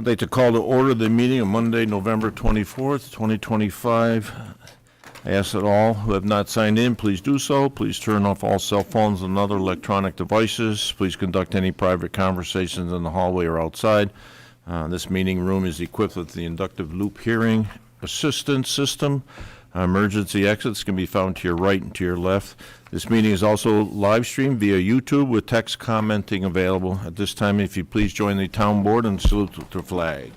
I'd like to call to order the meeting of Monday, November 24th, 2025. I ask that all who have not signed in, please do so. Please turn off all cell phones and other electronic devices. Please conduct any private conversations in the hallway or outside. This meeting room is equipped with the inductive loop hearing assistance system. Emergency exits can be found to your right and to your left. This meeting is also live streamed via YouTube with text commenting available. At this time, if you please join the town board and salute with the flag.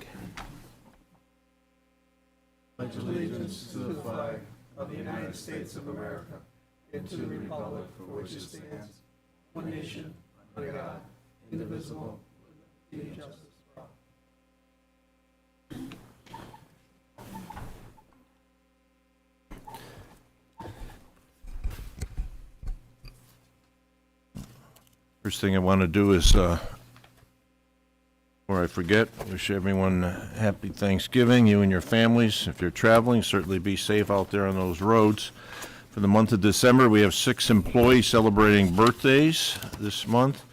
Pledge allegiance to the flag of the United States of America and to the republic for which it stands, one nation, under God, indivisible, with liberty and justice for all. First thing I want to do is, before I forget, wish everyone a happy Thanksgiving, you and your families. If you're traveling, certainly be safe out there on those roads. For the month of December, we have 6 employees celebrating birthdays this month.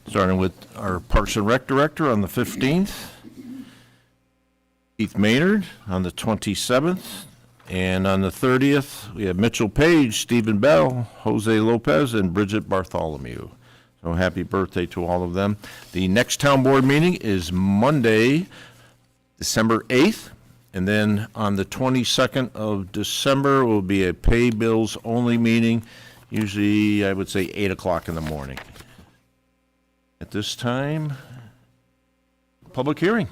Starting with our Parks and Rec Director on the 15th, Keith Maynard on the 27th, and on the 30th, we have Mitchell Page, Stephen Bell, Jose Lopez, and Bridget Bartholomew. So happy birthday to all of them. The next town board meeting is Monday, December 8th, and then on the 22nd of December will be a pay bills only meeting, usually I would say 8 o'clock in the morning. At this time, public hearing.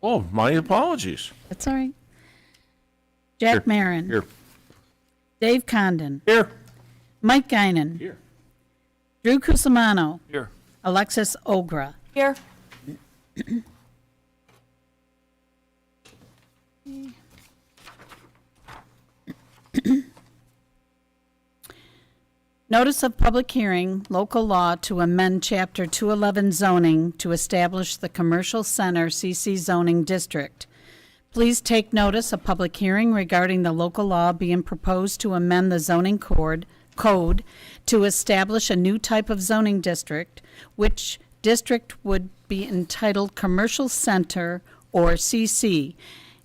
Oh, my apologies. That's all right. Jack Marin. Here. Dave Condon. Here. Mike Guinan. Here. Drew Cusimano. Here. Alexis Ogra. Here. Notice of public hearing, local law to amend Chapter 211 zoning to establish the Commercial Center CC zoning district. Please take notice of public hearing regarding the local law being proposed to amend the zoning code to establish a new type of zoning district, which district would be entitled Commercial Center or CC,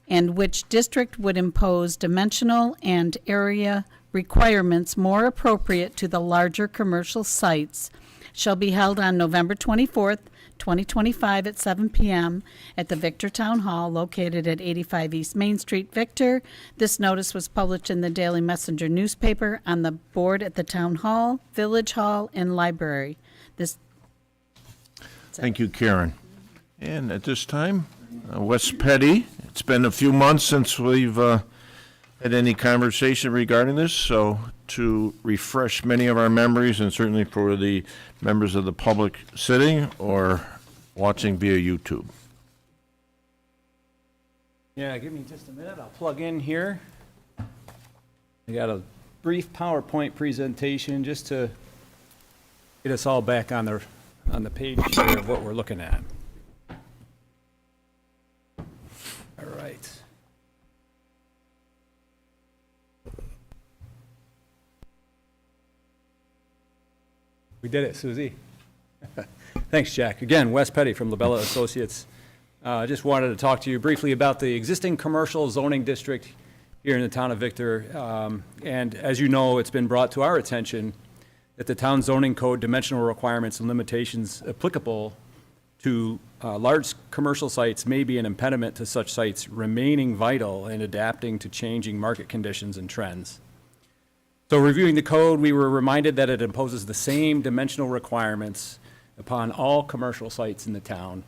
and which district would impose dimensional and area requirements more appropriate to the larger commercial sites, shall be held on November 24th, 2025 at 7 p.m. at the Victor Town Hall located at 85 East Main Street, Victor. This notice was published in the Daily Messenger newspaper, on the board at the Town Hall, Village Hall, and Library. Thank you, Karen. And at this time, Wes Petty. It's been a few months since we've had any conversation regarding this, so to refresh many of our memories, and certainly for the members of the public sitting or watching via YouTube. Yeah, give me just a minute. I'll plug in here. I got a brief PowerPoint presentation just to get us all back on the page here of what we're looking at. All right. We did it, Susie. Thanks, Jack. Again, Wes Petty from Labella Associates. I just wanted to talk to you briefly about the existing commercial zoning district here in the town of Victor. And as you know, it's been brought to our attention that the town zoning code dimensional requirements and limitations applicable to large commercial sites may be an impediment to such sites remaining vital and adapting to changing market conditions and trends. So reviewing the code, we were reminded that it imposes the same dimensional requirements upon all commercial sites in the town,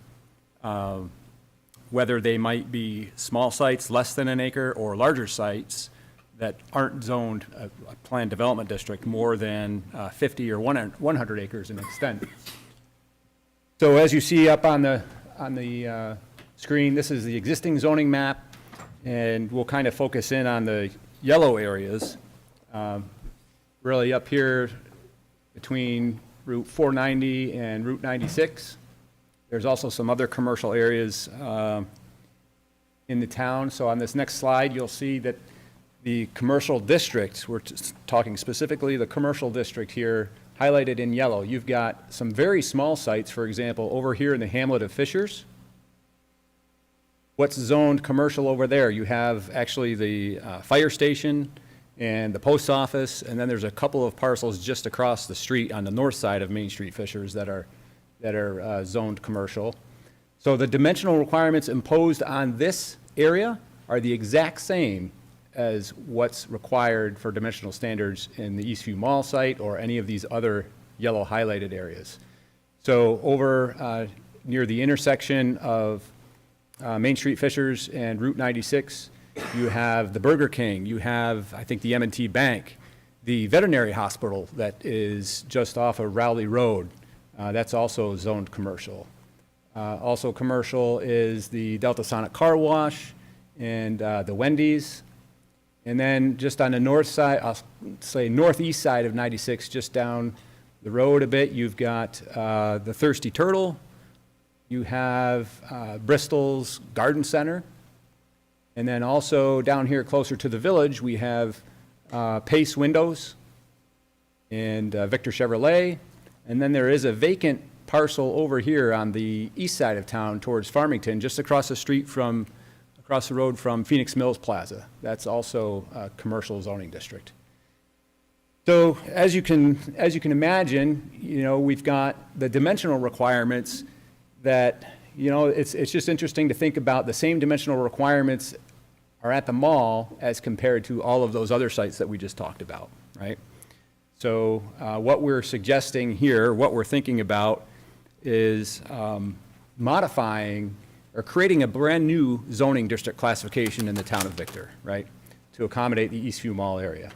whether they might be small sites less than an acre or larger sites that aren't zoned a planned development district more than 50 or 100 acres in extent. So as you see up on the screen, this is the existing zoning map, and we'll kind of focus in on the yellow areas. Really up here between Route 490 and Route 96. There's also some other commercial areas in the town. So on this next slide, you'll see that the commercial district, we're talking specifically the commercial district here highlighted in yellow, you've got some very small sites, for example, over here in the hamlet of Fishers. What's zoned commercial over there? You have actually the fire station and the post office, and then there's a couple of parcels just across the street on the north side of Main Street Fishers that are zoned commercial. So the dimensional requirements imposed on this area are the exact same as what's required for dimensional standards in the Eastview Mall site or any of these other yellow highlighted areas. So over near the intersection of Main Street Fishers and Route 96, you have the Burger King, you have, I think, the M&T Bank, the veterinary hospital that is just off of Rowley Road, that's also zoned commercial. Also commercial is the Delta Sonic Car Wash and the Wendy's. And then just on the north side, I'll say northeast side of 96, just down the road a bit, you've got the Thirsty Turtle. You have Bristol's Garden Center. And then also down here closer to the village, we have Pace Windows and Victor Chevrolet. And then there is a vacant parcel over here on the east side of town towards Farmington, just across the road from Phoenix Mills Plaza. That's also a commercial zoning district. So as you can imagine, we've got the dimensional requirements that, it's just interesting to think about the same dimensional requirements are at the mall as compared to all of those other sites that we just talked about, right? So what we're suggesting here, what we're thinking about is modifying or creating a brand-new zoning district classification in the town of Victor, right, to accommodate the Eastview Mall area.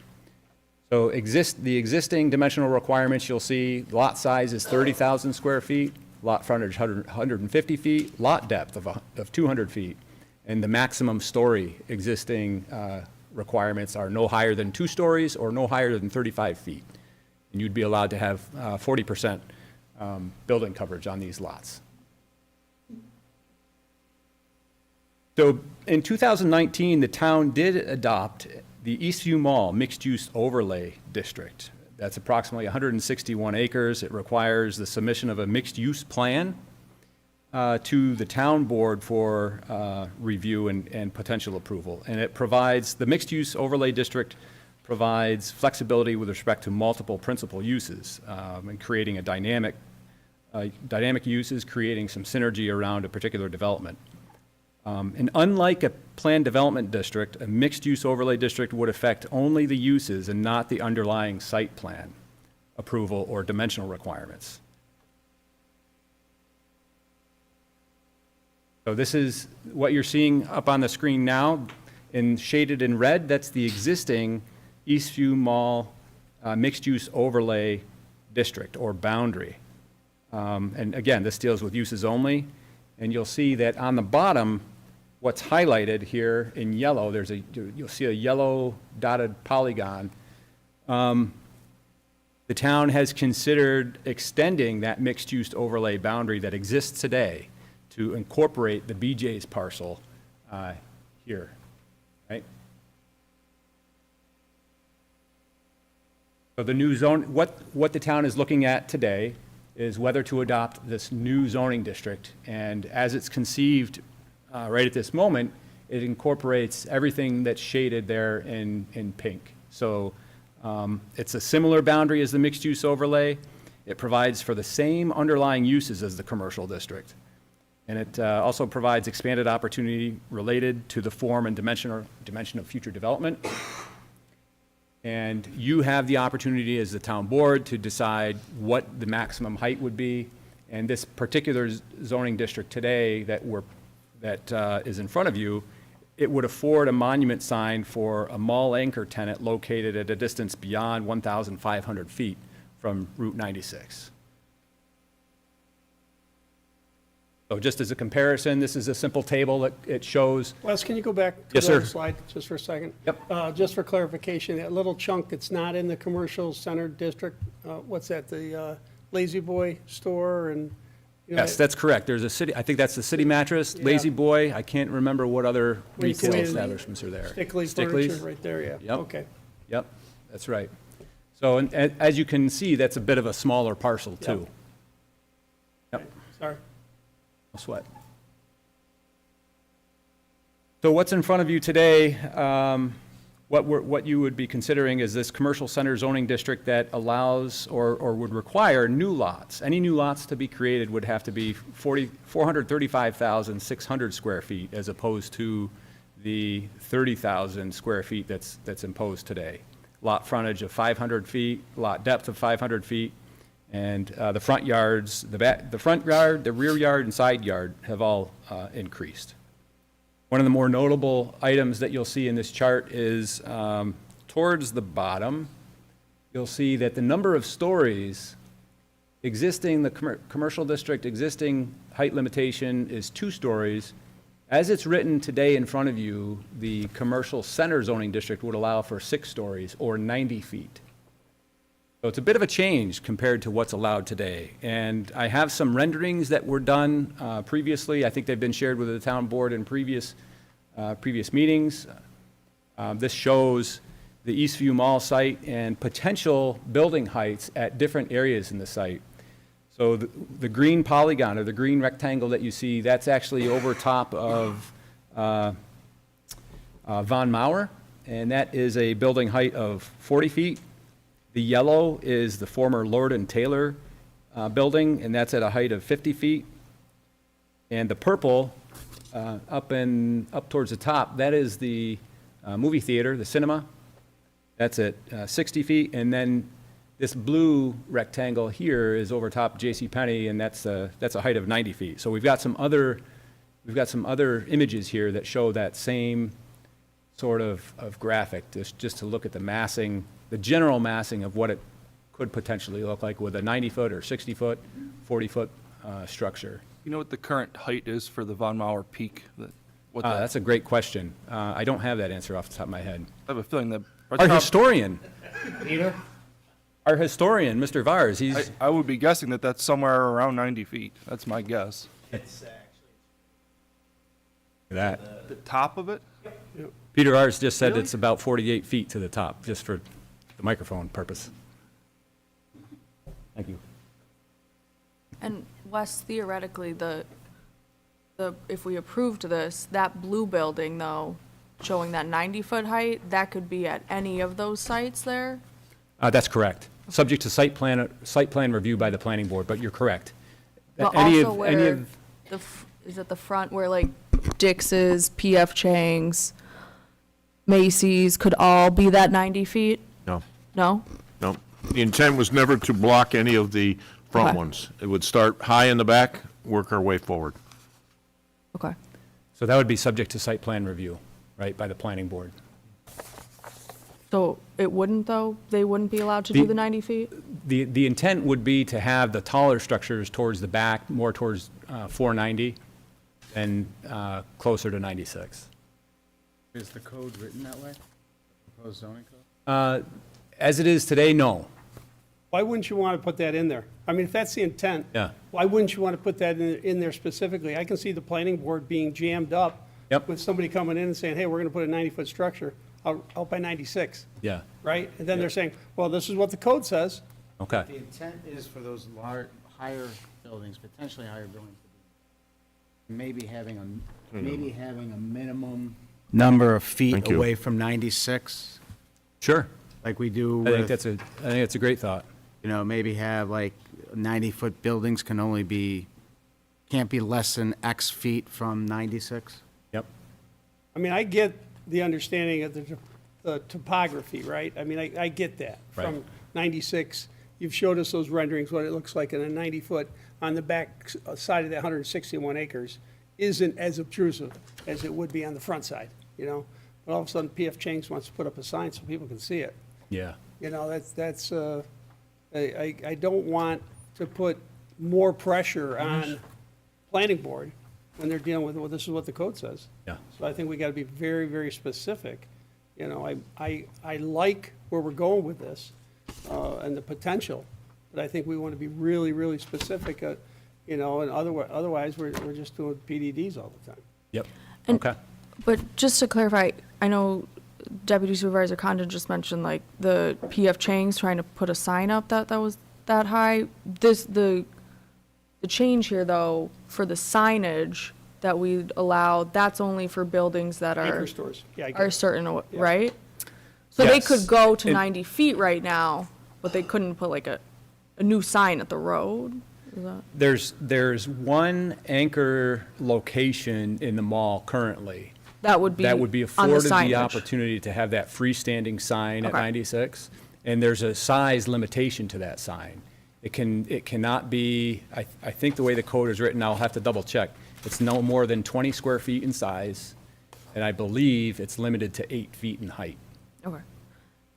So the existing dimensional requirements, you'll see lot size is 30,000 square feet, lot frontage 150 feet, lot depth of 200 feet, and the maximum story existing requirements are no higher than 2 stories or no higher than 35 feet. And you'd be allowed to have 40% building coverage on these lots. So in 2019, the town did adopt the Eastview Mall Mixed-Use Overlay District. That's approximately 161 acres. It requires the submission of a mixed-use plan to the town board for review and potential approval. And it provides, the Mixed-Use Overlay District provides flexibility with respect to multiple principal uses and creating a dynamic uses, creating some synergy around a particular development. And unlike a planned development district, a mixed-use overlay district would affect only the uses and not the underlying site plan approval or dimensional requirements. So this is what you're seeing up on the screen now, shaded in red. That's the existing Eastview Mall mixed-use overlay district or boundary. And again, this deals with uses only. And you'll see that on the bottom, what's highlighted here in yellow, you'll see a yellow dotted polygon. The town has considered extending that mixed-use overlay boundary that exists today to incorporate the BJ's parcel here, right? So the new zone, what the town is looking at today is whether to adopt this new zoning district. And as it's conceived right at this moment, it incorporates everything that's shaded there in pink. So it's a similar boundary as the mixed-use overlay. It provides for the same underlying uses as the commercial district. And it also provides expanded opportunity related to the form and dimension of future development. And you have the opportunity as the town board to decide what the maximum height would be. And this particular zoning district today that is in front of you, it would afford a monument sign for a mall anchor tenant located at a distance beyond 1,500 feet from Route 96. So just as a comparison, this is a simple table that it shows. Wes, can you go back to Yes, the sir. slide just for a second? Yep. Just for clarification, that little chunk that's not in the commercial center district, what's that, the Lazy Boy store and? Yes, that's correct. There's a city, I think that's the City Mattress, Yeah. Lazy Boy. I can't remember what other retail Wait, establishments are there. Stickley's Stickley's? Furniture right there, yeah. Yep. Okay. Yep, that's right. So, and as you can see, that's a bit of a smaller parcel, too. Yep. Sorry. No sweat. So what's in front of you today, what you would be considering is this commercial center zoning district that allows or would require new lots. Any new lots to be created would have to be 435,600 square feet as opposed to the 30,000 square feet that's imposed today. Lot frontage of 500 feet, lot depth of 500 feet, and the front yards, the front yard, the rear yard, and side yard have all increased. One of the more notable items that you'll see in this chart is towards the bottom, you'll see that the number of stories existing, the commercial district existing height limitation is 2 stories. As it's written today in front of you, the commercial center zoning district would allow for 6 stories or 90 feet. So it's a bit of a change compared to what's allowed today. And I have some renderings that were done previously. I think they've been shared with the town board in previous meetings. This shows the Eastview Mall site and potential building heights at different areas in the site. So the green polygon or the green rectangle that you see, that's actually over top of Von Mauer, and that is a building height of 40 feet. The yellow is the former Lord and Taylor building, and that's at a height of 50 feet. And the purple, up towards the top, that is the movie theater, the cinema. That's at 60 feet. And then this blue rectangle here is over top JCPenney, and that's a height of 90 feet. So we've got some other images here that show that same sort of graphic, just to look at the massing, the general massing of what it could potentially look like with a 90-foot or 60-foot, 40-foot structure. You know what the current height is for the Von Mauer Peak? That's a great question. I don't have that answer off the top of my head. I have a feeling that Our historian, Mr. Vars, he's, I would be guessing that that's somewhere around 90 feet. That's my guess. that. The top of it? Peter Vars just said it's about 48 feet to the top, just for the microphone purpose. Thank you. And Wes, theoretically, if we approved this, that blue building though, showing that 90-foot height, that could be at any of those sites there? That's correct. Subject to site plan review by the planning board, but you're correct. But Any also of- any where, of- is it the front where like Dix's, P.F. Chang's, Macy's could all be that 90 feet? No, No? no. The intent was never to block any of the front Okay. ones. It would start high in the back, work our way forward. Okay. So that would be subject to site plan review, right, by the planning board. So it wouldn't though? They wouldn't be allowed to do The- the 90 feet? The intent would be to have the taller structures towards the back, more towards 490, and closer to 96. Is the code written that way? Proposed zoning code? As it is today, no. Why wouldn't you want to put that in there? I mean, if that's the intent. Yeah. Why wouldn't you want to put that in there specifically? I can see the planning board being jammed up. Yep. With somebody coming in and saying, hey, we're going to put a 90-foot structure out by 96, Yeah, right? And then they're saying, well, this is what the code says. okay. The intent is for those higher buildings, potentially higher buildings, to be maybe having a minimum number of feet Thank you. away from 96, Sure. like we do I think with, that's a great thought. maybe have like 90-foot buildings can't be less than X feet from 96. Yep. I mean, I get the understanding of the topography, right? I mean, I get that. Right. From 96, you've showed us those renderings, what it looks like in a 90-foot on the back side of that 161 acres isn't as obtrusive as it would be on the front side, But all of a sudden, P.F. Chang's wants to put up a sign so people can see it. Yeah. I don't want to put more pressure on planning board when they're dealing with, well, this is what the code says. Yeah. So I think we got to be very, very specific. I like where we're going with this, and the potential, but I think we want to be really, really specific, and otherwise, we're just doing PDDs all the time. Yep. And- Okay. But just to clarify, I know Deputy Supervisor Condon just mentioned, like, the PF Chang's trying to put a sign up that was that high. The change here, though, for the signage that we allow, that's only for buildings that Anchor are, stores, yeah, I get are it. certain, right? So they Yes. could go to And- 90 feet right now, but they couldn't put like a new sign at the road? Is that? There's one anchor location in the mall currently That would be that would be on the afforded the signage. opportunity to have that freestanding sign at Okay. 96. And there's a size limitation to that sign. It cannot be, I think the way the code is written, I'll have to double check. It's no more than 20 square feet in size, and I believe it's limited to 8 feet in height. Okay.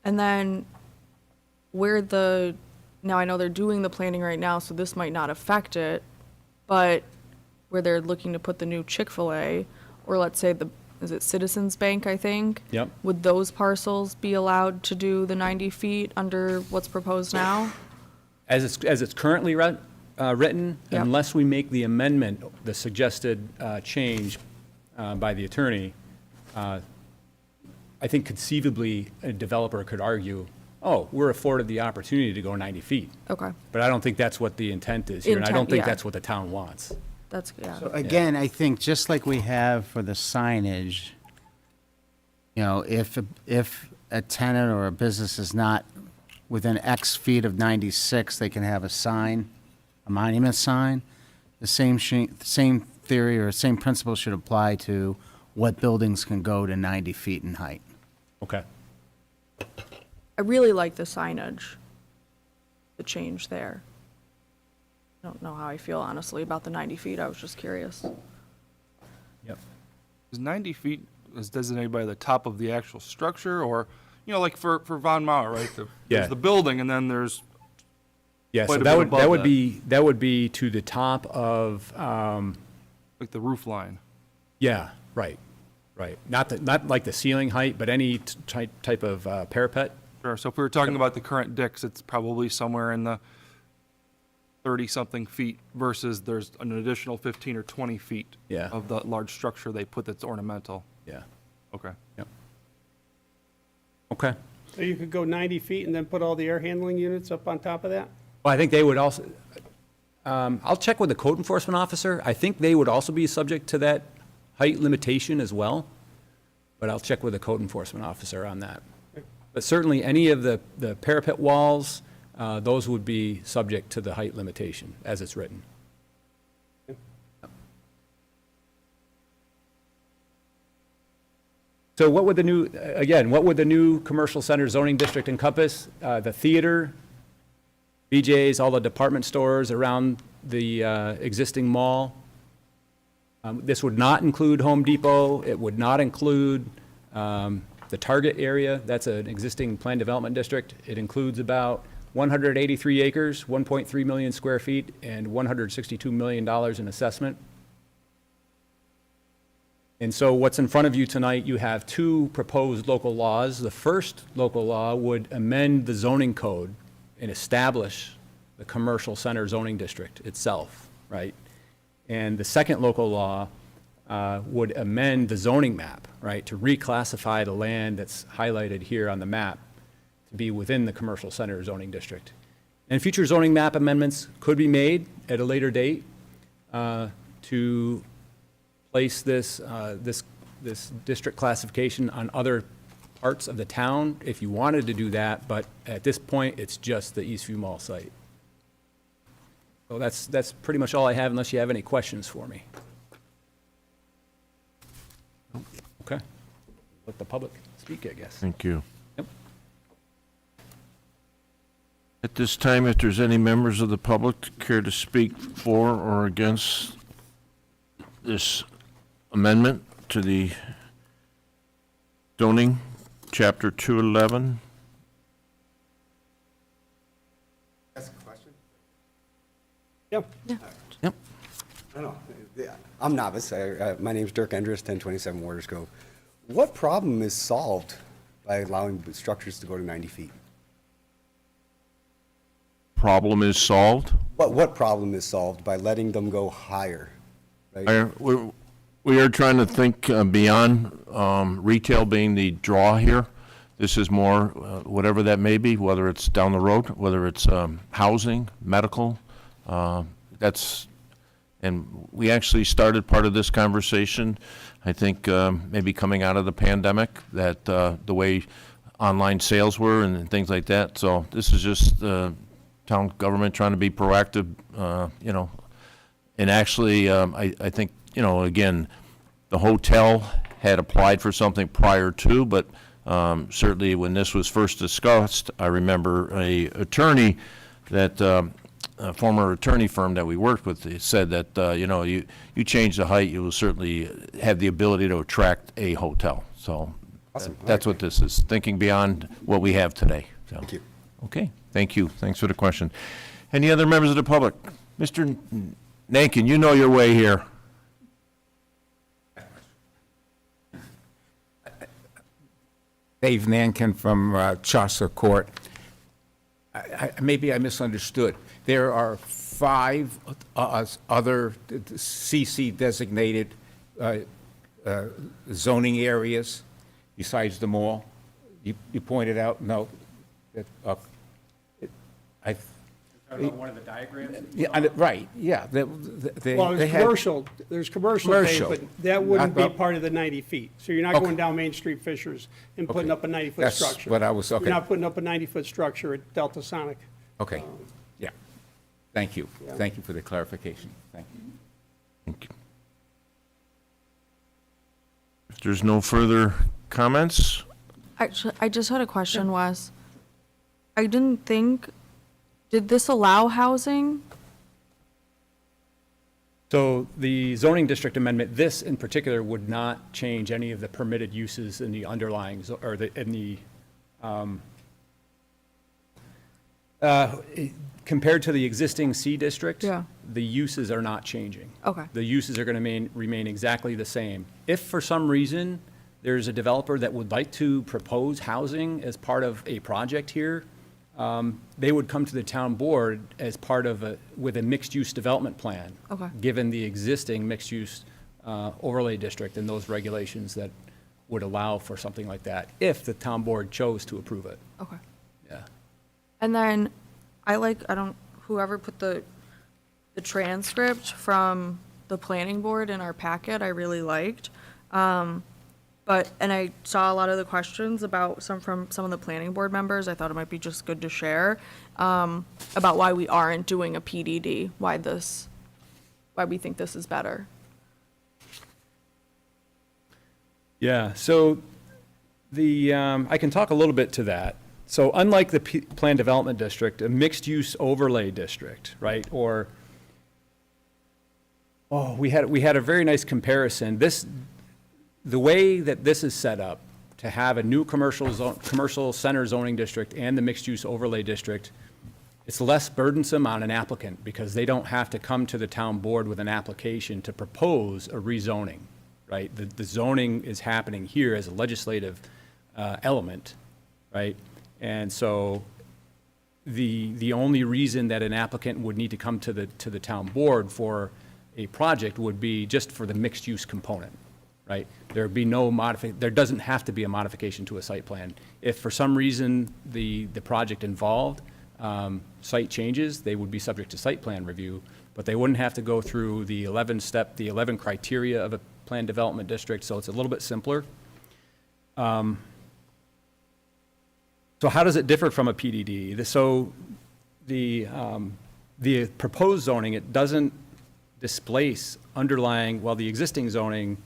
And then now I know they're doing the planning right now, so this might not affect it, but where they're looking to put the new Chick-fil-A, or let's say is it Citizens Bank, I think? Yep. Would those parcels be allowed to do the 90 feet under what's proposed now? As it's currently written, Yep. unless we make the amendment, the suggested change by the attorney, I think conceivably a developer could argue, oh, we're afforded the opportunity to go 90 feet. Okay, But I don't think that's what the intent is here, and I don't Intent, think yeah. that's what the town wants. that's, yeah. So again, I think just like we have for the signage, you know, if a tenant or a business is not within X feet of 96, they can have a sign, a monument sign. The same theory or same principle should apply to what buildings can go to 90 feet in height. Okay. I really like the signage, the change there. I don't know how I feel honestly about the 90 feet, I was just curious. Yep. Is 90 feet is designated by the top of the actual structure, or, you know, like for Von Mauer, right? Yeah. There's the building, and then there's, Yeah, Quite so a that bit would, above that would that. be, that would be to the top of, like the roof line. yeah, right. Not like the ceiling height, but any type of parapet. Sure, so if we were talking about the current Dick's, it's probably somewhere in the 30-something feet versus there's an additional 15 or 20 feet Yeah. of the large structure they put that's ornamental. Yeah. Okay. Yep. Okay. So you could go 90 feet and then put all the air handling units up on top of that? Well, I think they would also, I'll check with the code enforcement officer. I think they would also be subject to that height limitation as well, but I'll check with the code enforcement officer on that. But certainly, any of the parapet walls, those would be subject to the height limitation as it's written. So what would the new commercial center zoning district encompass? The theater, BJ's, all the department stores around the existing mall. This would not include Home Depot. It would not include the Target area. That's an existing planned development district. It includes about 183 acres, 1.3 million square feet, and $162 million in assessment. And so what's in front of you tonight, you have two proposed local laws. The first local law would amend the zoning code and establish the commercial center zoning district itself, right? And the second local law would amend the zoning map, right, to reclassify the land that's highlighted here on the map to be within the commercial center zoning district. And future zoning map amendments could be made at a later date to place this district classification on other parts of the town if you wanted to do that, but at this point, it's just the Eastview Mall site. So that's pretty much all I have, unless you have any questions for me. Okay. Let the public speak, I guess. Thank you. Yep. At this time, if there's any members of the public care to speak for or against this amendment to the zoning, Chapter 211. Ask a question? Yeah. Yep. I don't know. Yeah, I'm novice. My name's Dirk Endress, 1027 Waters Grove. What problem is solved by allowing structures to go to 90 feet? Problem is solved. What problem is solved by letting them go higher? Right? We are trying to think beyond retail being the draw here. This is more, whatever that may be, whether it's down the road, whether it's housing, medical. That's, and we actually started part of this conversation, I think, maybe coming out of the pandemic, that the way online sales were and things like that. So this is just town government trying to be proactive, you know. And actually, I think, you know, again, the hotel had applied for something prior to, but certainly when this was first discussed, I remember a attorney that, a former attorney firm that we worked with, they said that, you know, you change the height, you will certainly have the ability to attract a hotel. So Awesome. that's what this is, thinking beyond what we have today. So, Thank you. okay, thank you. Thanks for the question. Any other members of the public? Mr. Nankin, you know your way here. Dave Nankin from Chaucer Court. Maybe I misunderstood. There are 5 other CC designated zoning areas besides the mall. You pointed out, no, that, I, One of the diagrams? yeah, right, yeah. Well, They there's had- commercial, pay, Commercial. but that wouldn't be Not- part of the 90 feet. So you're not Okay. going down Main Street Fishers and putting Okay. up a 90-foot That's structure. what I was- okay. You're not putting up a 90-foot structure at Delta Sonic. Okay, yeah. Thank you. Thank you for the clarification. Thank you. Thank you. If there's no further comments, Actually, I just had a question, Wes. I didn't think, did this allow housing? So the zoning district amendment, this in particular would not change any of the permitted uses in the underlying, or in the, compared to the existing C district. Yeah. The uses are not changing. Okay. The uses are going to remain exactly the same. If for some reason there's a developer that would like to propose housing as part of a project here, they would come to the town board as part of with a mixed-use development plan. Okay. Given the existing mixed-use overlay district and those regulations that would allow for something like that, if the town board chose to approve it. Okay. Yeah. And then whoever put the transcript from the planning board in our packet, I really liked. And I saw a lot of the questions from some of the planning board members. I thought it might be just good to share, about why we aren't doing a PDD, why we think this is better. Yeah, so I can talk a little bit to that. So unlike the Plan Development District, a mixed-use overlay district, right, we had a very nice comparison. The way that this is set up, to have a new commercial center zoning district and the mixed-use overlay district, it's less burdensome on an applicant because they don't have to come to the town board with an application to propose a rezoning, right? The zoning is happening here as a legislative element, right? And so the only reason that an applicant would need to come to the town board for a project would be just for the mixed-use component, right? There'd be no there doesn't have to be a modification to a site plan. If for some reason the project involved site changes, they would be subject to site plan review, but they wouldn't have to go through the 11 criteria of a planned development district, so it's a little bit simpler. So how does it differ from a PDD? So the proposed zoning, it doesn't displace the existing zoning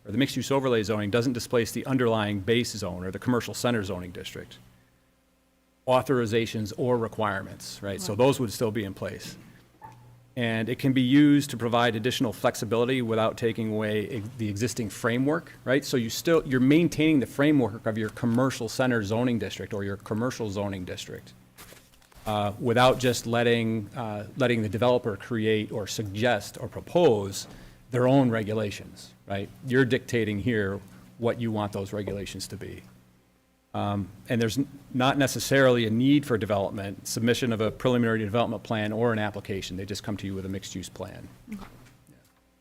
or the mixed-use overlay zoning doesn't displace the underlying base zone or the commercial center zoning district authorizations or requirements, right? So those would still be in place. And it can be used to provide additional flexibility without taking away the existing framework, right? So you're maintaining the framework of your commercial center zoning district or your commercial zoning district without just letting the developer create or suggest or propose their own regulations, right? You're dictating here what you want those regulations to be. And there's not necessarily a need for development, submission of a preliminary development plan or an application. They just come to you with a mixed-use plan.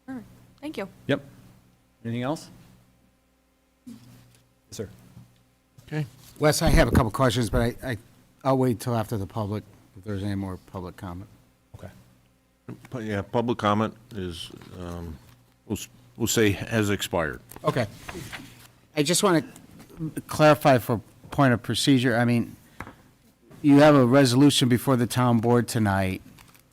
All right, thank you. Yep. Anything else? Yes, sir. Okay. Wes, I have a couple questions, but I'll wait till after the public, if there's any more public comment. Okay. Yeah, public comment is, we'll say has expired. Okay. I just want to clarify for point of procedure, I mean, you have a resolution before the town board tonight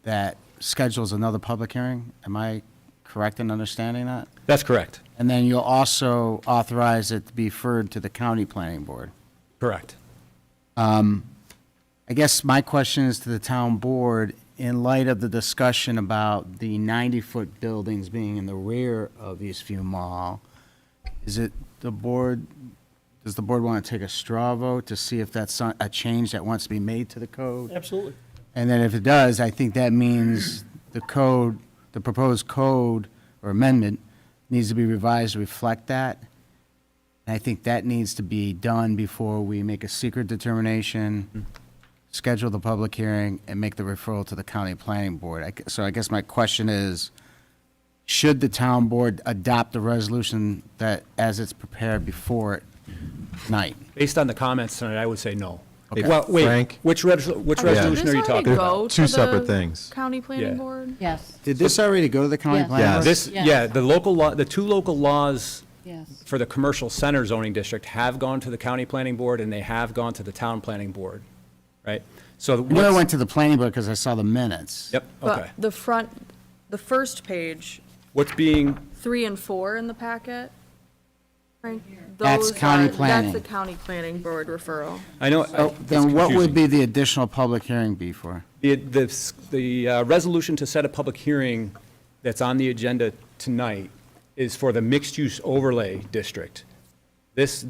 that schedules another public hearing? Am I correct in understanding that? That's correct. And then you'll also authorize it to be referred to the county planning board. Correct. I guess my question is to the town board, in light of the discussion about the 90-foot buildings being in the rear of Eastview Mall, is it the board, does the board want to take a straw vote to see if that's a change that wants to be made to the code? Absolutely. And then if it does, I think that means the code, the proposed code or amendment needs to be revised to reflect that. And I think that needs to be done before we make a secret determination, schedule the public hearing, and make the referral to the county planning board. So I guess my question is, should the town board adopt the resolution that, as it's prepared before it tonight? Based on the comments tonight, I would say no. Okay. Well, wait, Frank? which resolution are you talking about? Two separate things. County Yeah. planning board? Yes, Did this already go to the county Yes. planning board? This, Yes. yeah, the local law, the two local laws yes. for the commercial center zoning district have gone to the county planning board and they have gone to the town planning board, right? So I know I what's, went to the planning board because I saw the minutes. yep, okay. But the first page, What's being, 3 and 4 in the packet, Frank, That's those county are- planning. That's the county planning board referral. I know. So it's then what would confusing. be the additional public hearing be for? The resolution to set a public hearing that's on the agenda tonight is for the mixed-use overlay district. This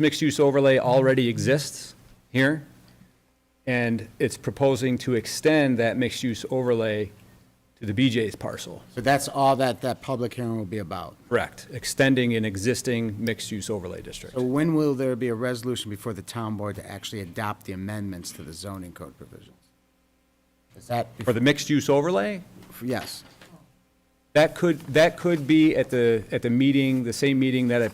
mixed-use overlay already exists here, and it's proposing to extend that mixed-use overlay to the BJ's parcel. So that's all that public hearing will be about. Correct. Extending an existing mixed-use overlay district. So when will there be a resolution before the town board to actually adopt the amendments to the zoning code provisions? Is that, For the mixed-use overlay, yes. that could be at the meeting, the same meeting that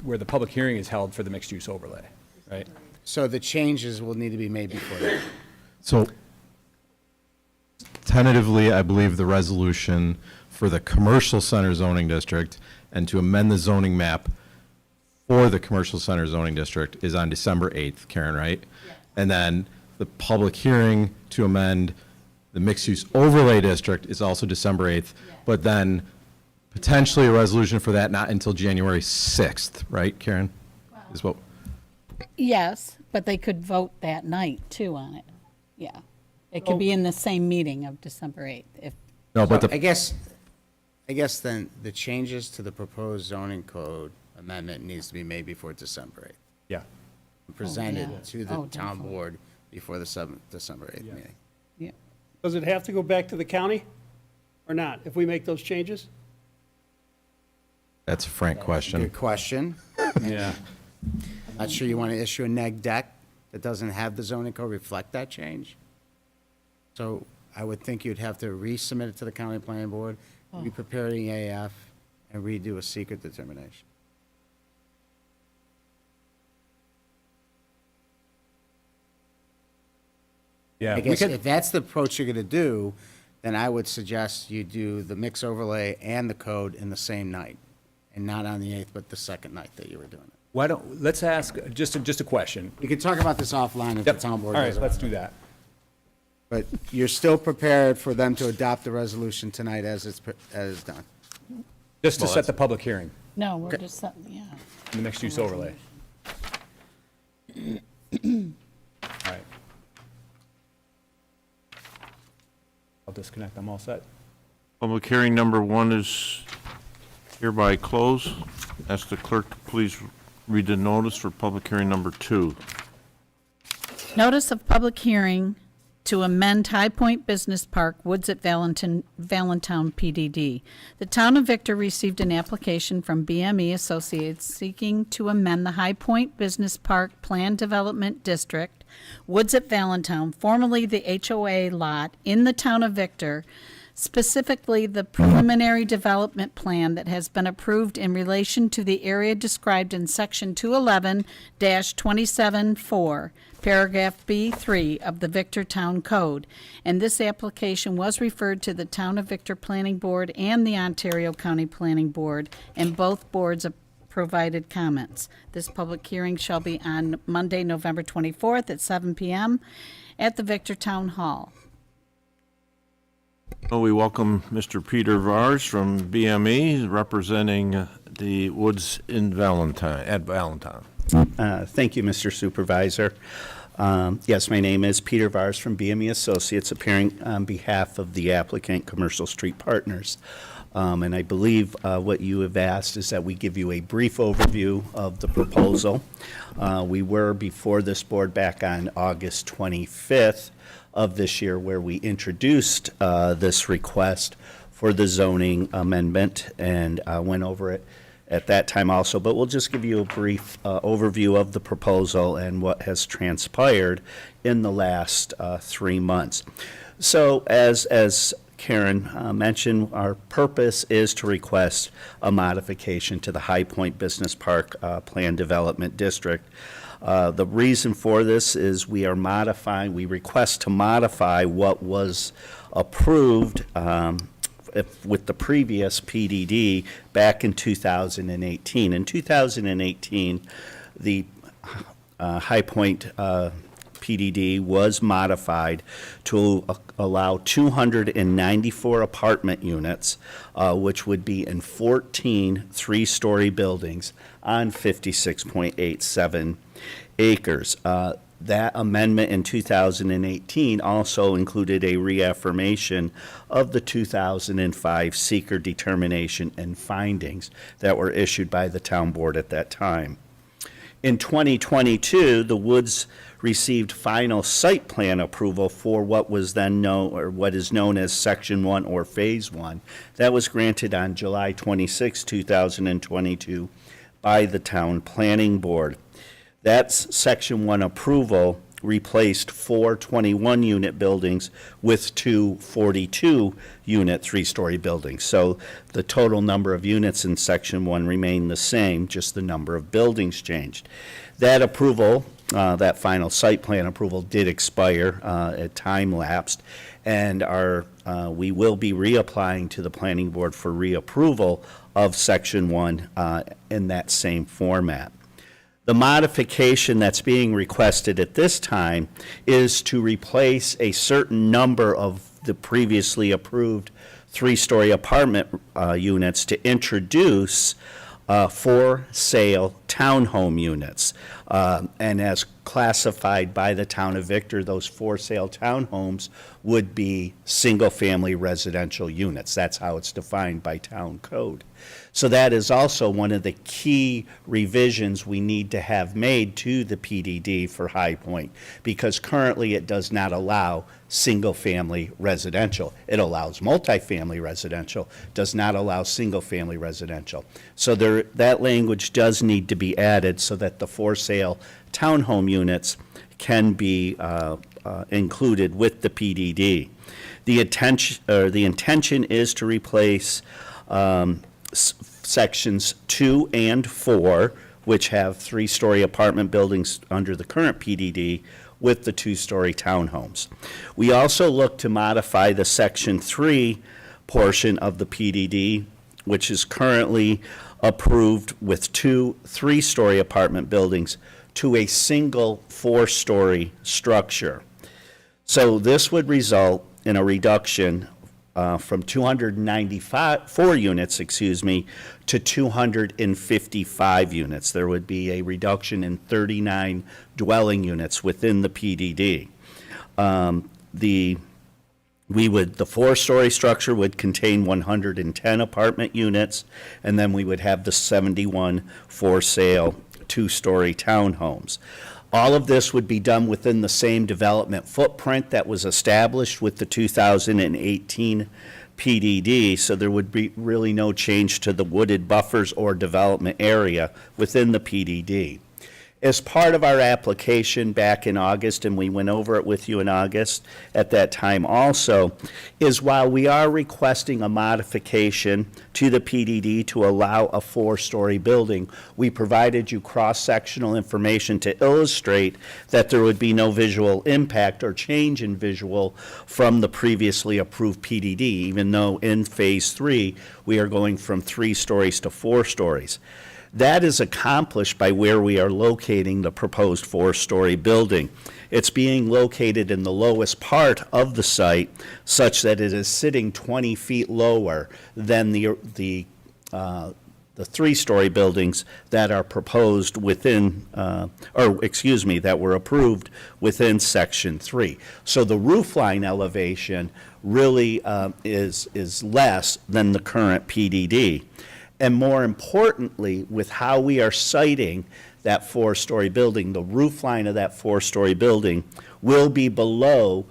where the public hearing is held for the mixed-use overlay, right? So the changes will need to be made before that. So tentatively, I believe the resolution for the commercial center zoning district and to amend the zoning map for the commercial center zoning district is on December 8th, Karen, right? And then the public hearing to amend the mixed-use overlay district is also December 8th, but then potentially a resolution for that not until January 6th, right, Karen? Is what, Yes, but they could vote that night too on it. Yeah. It could be in the same meeting of December 8th if, no, but I the, guess then the changes to the proposed zoning code amendment needs to be made before December 8th. Yeah. Presented yeah. to the Oh, town definitely. board before the December 8th meeting. yeah. Does it have to go back to the county or not, if we make those changes? that's a frank question. Good question. Yeah. Not sure you want to issue a neg deck that doesn't have the zoning code reflect that change? So I would think you'd have to resubmit it to the county planning board, re-prepare the AF, and redo a secret determination. Yeah. I we guess could- if that's the approach you're going to do, then I would suggest you do the mix overlay and the code in the same night, and not on the 8th, but the second night that you were doing it. Why don't, let's ask, just a question. We could talk about this offline if the Yep. town All board right, does it. let's do that. But you're still prepared for them to adopt the resolution tonight as it's done? Just to set the public hearing, No, we're just, yeah. the mixed-use overlay. All right. I'll disconnect, I'm all set. Public hearing number 1 is hereby closed. Ask the clerk to please read the notice for public hearing number 2. Notice of public hearing to amend High Point Business Park, Woods at Valentine PDD. The town of Victor received an application from BME Associates seeking to amend the High Point Business Park Plan Development District, Woods at Valentine, formerly the HOA lot in the town of Victor, specifically the preliminary development plan that has been approved in relation to the area described in Section 211-27-4, Paragraph B3 of the Victor Town Code, and this application was referred to the Town of Victor Planning Board and the Ontario County Planning Board, and both boards have provided comments. This public hearing shall be on Monday, November 24th at 7 p.m. at the Victor Town Hall. Well, we welcome Mr. Peter Vars from BME, representing the Woods in Valentine, at Valentine. Thank you, Mr. Supervisor. Yes, my name is Peter Vars from BME Associates, appearing on behalf of the applicant, Commercial Street Partners. And I believe what you have asked is that we give you a brief overview of the proposal. We were before this board back on August 25th of this year, where we introduced this request for the zoning amendment and went over it at that time also. But we'll just give you a brief overview of the proposal and what has transpired in the last 3 months. So as Karen mentioned, our purpose is to request a modification to the High Point Business Park Plan Development District. The reason for this is we request to modify what was approved with the previous PDD back in 2018. In 2018, the High Point PDD was modified to allow 294 apartment units, which would be in 14 three-story buildings on 56.87 acres. That amendment in 2018 also included a reaffirmation of the 2005 seeker determination and findings that were issued by the town board at that time. In 2022, the Woods received final site plan approval for what was then known, or what is known as Section 1 or Phase 1. That was granted on July 26, 2022 by the Town Planning Board. That's Section 1 approval replaced 4 21-unit buildings with 2 42-unit three-story buildings. So the total number of units in Section 1 remained the same, just the number of buildings changed. That approval, that final site plan approval did expire, at time lapsed, and we will be reapplying to the Planning Board for reapproval of Section 1 in that same format. The modification that's being requested at this time is to replace a certain number of the previously approved three-story apartment units to introduce for-sale townhome units. And as classified by the town of Victor, those for-sale townhomes would be single-family residential units. That's how it's defined by town code. So that is also one of the key revisions we need to have made to the PDD for High Point, because currently it does not allow single-family residential. It allows multifamily residential, does not allow single-family residential. So that language does need to be added so that the for-sale townhome units can be included with the PDD. The intention is to replace Sections 2 and 4, which have three-story apartment buildings under the current PDD, with the two-story townhomes. We also look to modify the Section 3 portion of the PDD, which is currently approved with 2 three-story apartment buildings, to a single 4-story structure. So this would result in a reduction from 294 units, to 255 units. There would be a reduction in 39 dwelling units within the PDD. The 4-story structure would contain 110 apartment units, and then we would have the 71 for-sale 2-story townhomes. All of this would be done within the same development footprint that was established with the 2018 PDD, so there would be really no change to the wooded buffers or development area within the PDD. As part of our application back in August, and we went over it with you in August at that time also, is while we are requesting a modification to the PDD to allow a 4-story building, we provided you cross-sectional information to illustrate that there would be no visual impact or change in visual from the previously approved PDD, even though in Phase 3, we are going from 3 stories to 4 stories. That is accomplished by where we are locating the proposed 4-story building. It's being located in the lowest part of the site such that it is sitting 20 feet lower than the 3-story buildings that are proposed within, that were approved within Section 3. So the roof line elevation really is less than the current PDD. And more importantly, with how we are siting that 4-story building, the roof line of that 4-story building will be below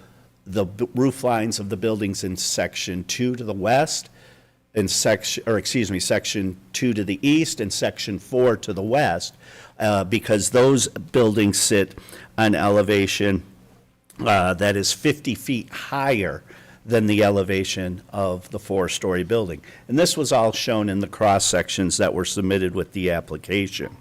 the roof lines of the buildings in Section 2 to the west, and Section 2 to the east, and Section 4 to the west, because those buildings sit on elevation that is 50 feet higher than the elevation of the 4-story building. And this was all shown in the cross-sections that were submitted with the application.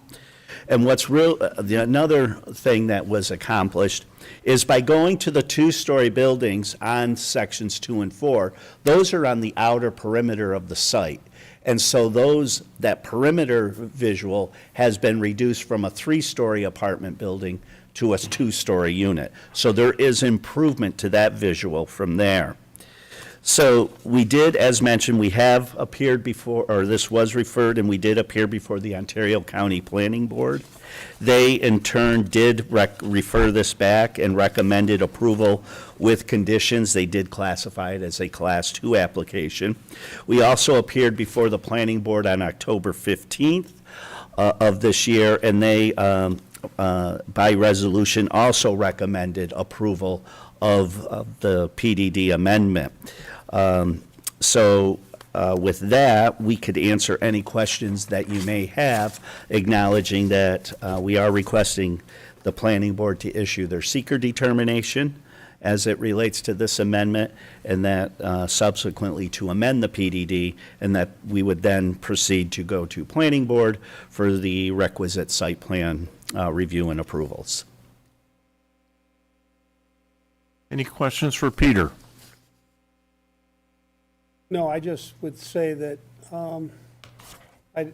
And another thing that was accomplished is by going to the 2-story buildings on Sections 2 and 4, those are on the outer perimeter of the site. And so that perimeter visual has been reduced from a 3-story apartment building to a 2-story unit. So there is improvement to that visual from there. So we did, as mentioned, we have appeared before, or this was referred, and we did appear before the Ontario County Planning Board. They, in turn, did refer this back and recommended approval with conditions. They did classify it as a Class 2 application. We also appeared before the Planning Board on October 15th of this year, and they, by resolution, also recommended approval of the PDD amendment. With that, we could answer any questions that you may have, acknowledging that we are requesting the Planning Board to issue their seeker determination as it relates to this amendment, and that subsequently to amend the PDD, and that we would then proceed to go to Planning Board for the requisite site plan review and approvals. Any questions for Peter? No, I just would say that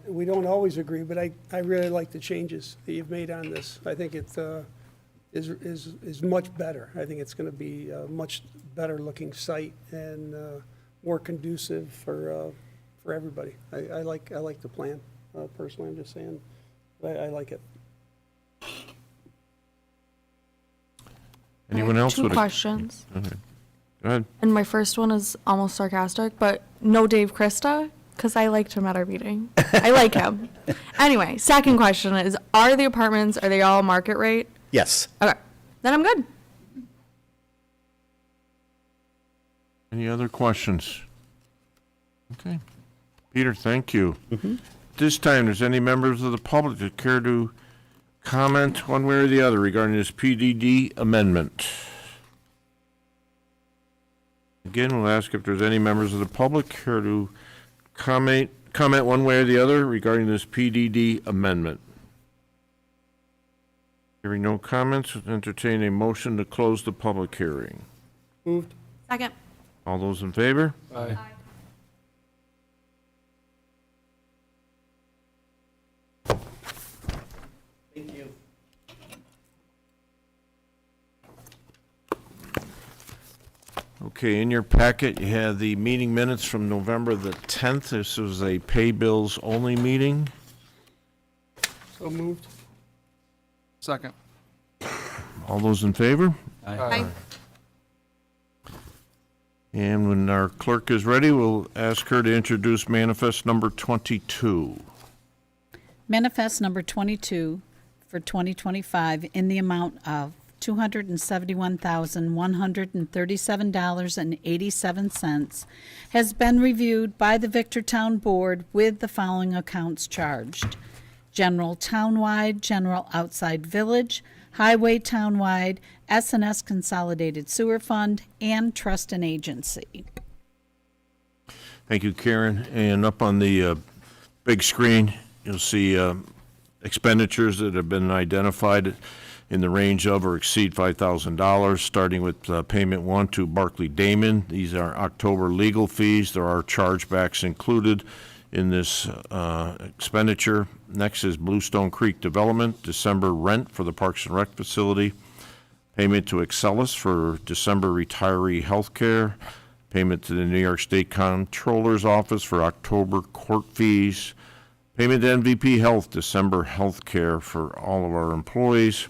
we don't always agree, but I really like the changes that you've made on this. I think it is much better. I think it's going to be a much better looking site and more conducive for everybody. I like the plan. Personally, I'm just saying, I like it. Anyone else? Two with a- questions. Okay. Go ahead. And my first one is almost sarcastic, but no Dave Krista, because I liked him at our meeting. I like him. Anyway, second question is, are the apartments, are they all market rate? Yes. Okay, then I'm good. Any other questions? Okay. Peter, thank you. This time, does any members of the public that care to comment one way or the other regarding this PDD amendment? Again, we'll ask if there's any members of the public care to comment one way or the other regarding this PDD amendment. Hearing no comments, entertain a motion to close the public hearing. Moved. Second. All those in favor? Aye. Thank you. Okay, in your packet, you have the meeting minutes from November the 10th. This was a pay bills only meeting. So moved. Second. All those in favor? Aye. And when our clerk is ready, we'll ask her to introduce manifest number 22. Manifest number 22 for 2025 in the amount of $271,137.87 has been reviewed by the Victortown Board with the following accounts charged: general townwide, general outside village, highway townwide, S&S Consolidated Sewer Fund, and trust and agency. Thank you, Karen. And up on the big screen, you'll see expenditures that have been identified in the range of or exceed $5,000, starting with payment 1 to Barclay Damon. These are October legal fees. There are chargebacks included in this expenditure. Next is Bluestone Creek Development, December rent for the Parks and Rec facility. Payment to Excellus for December retiree health care. Payment to the New York State Comptroller's Office for October court fees. Payment to MVP Health, December health care for all of our employees.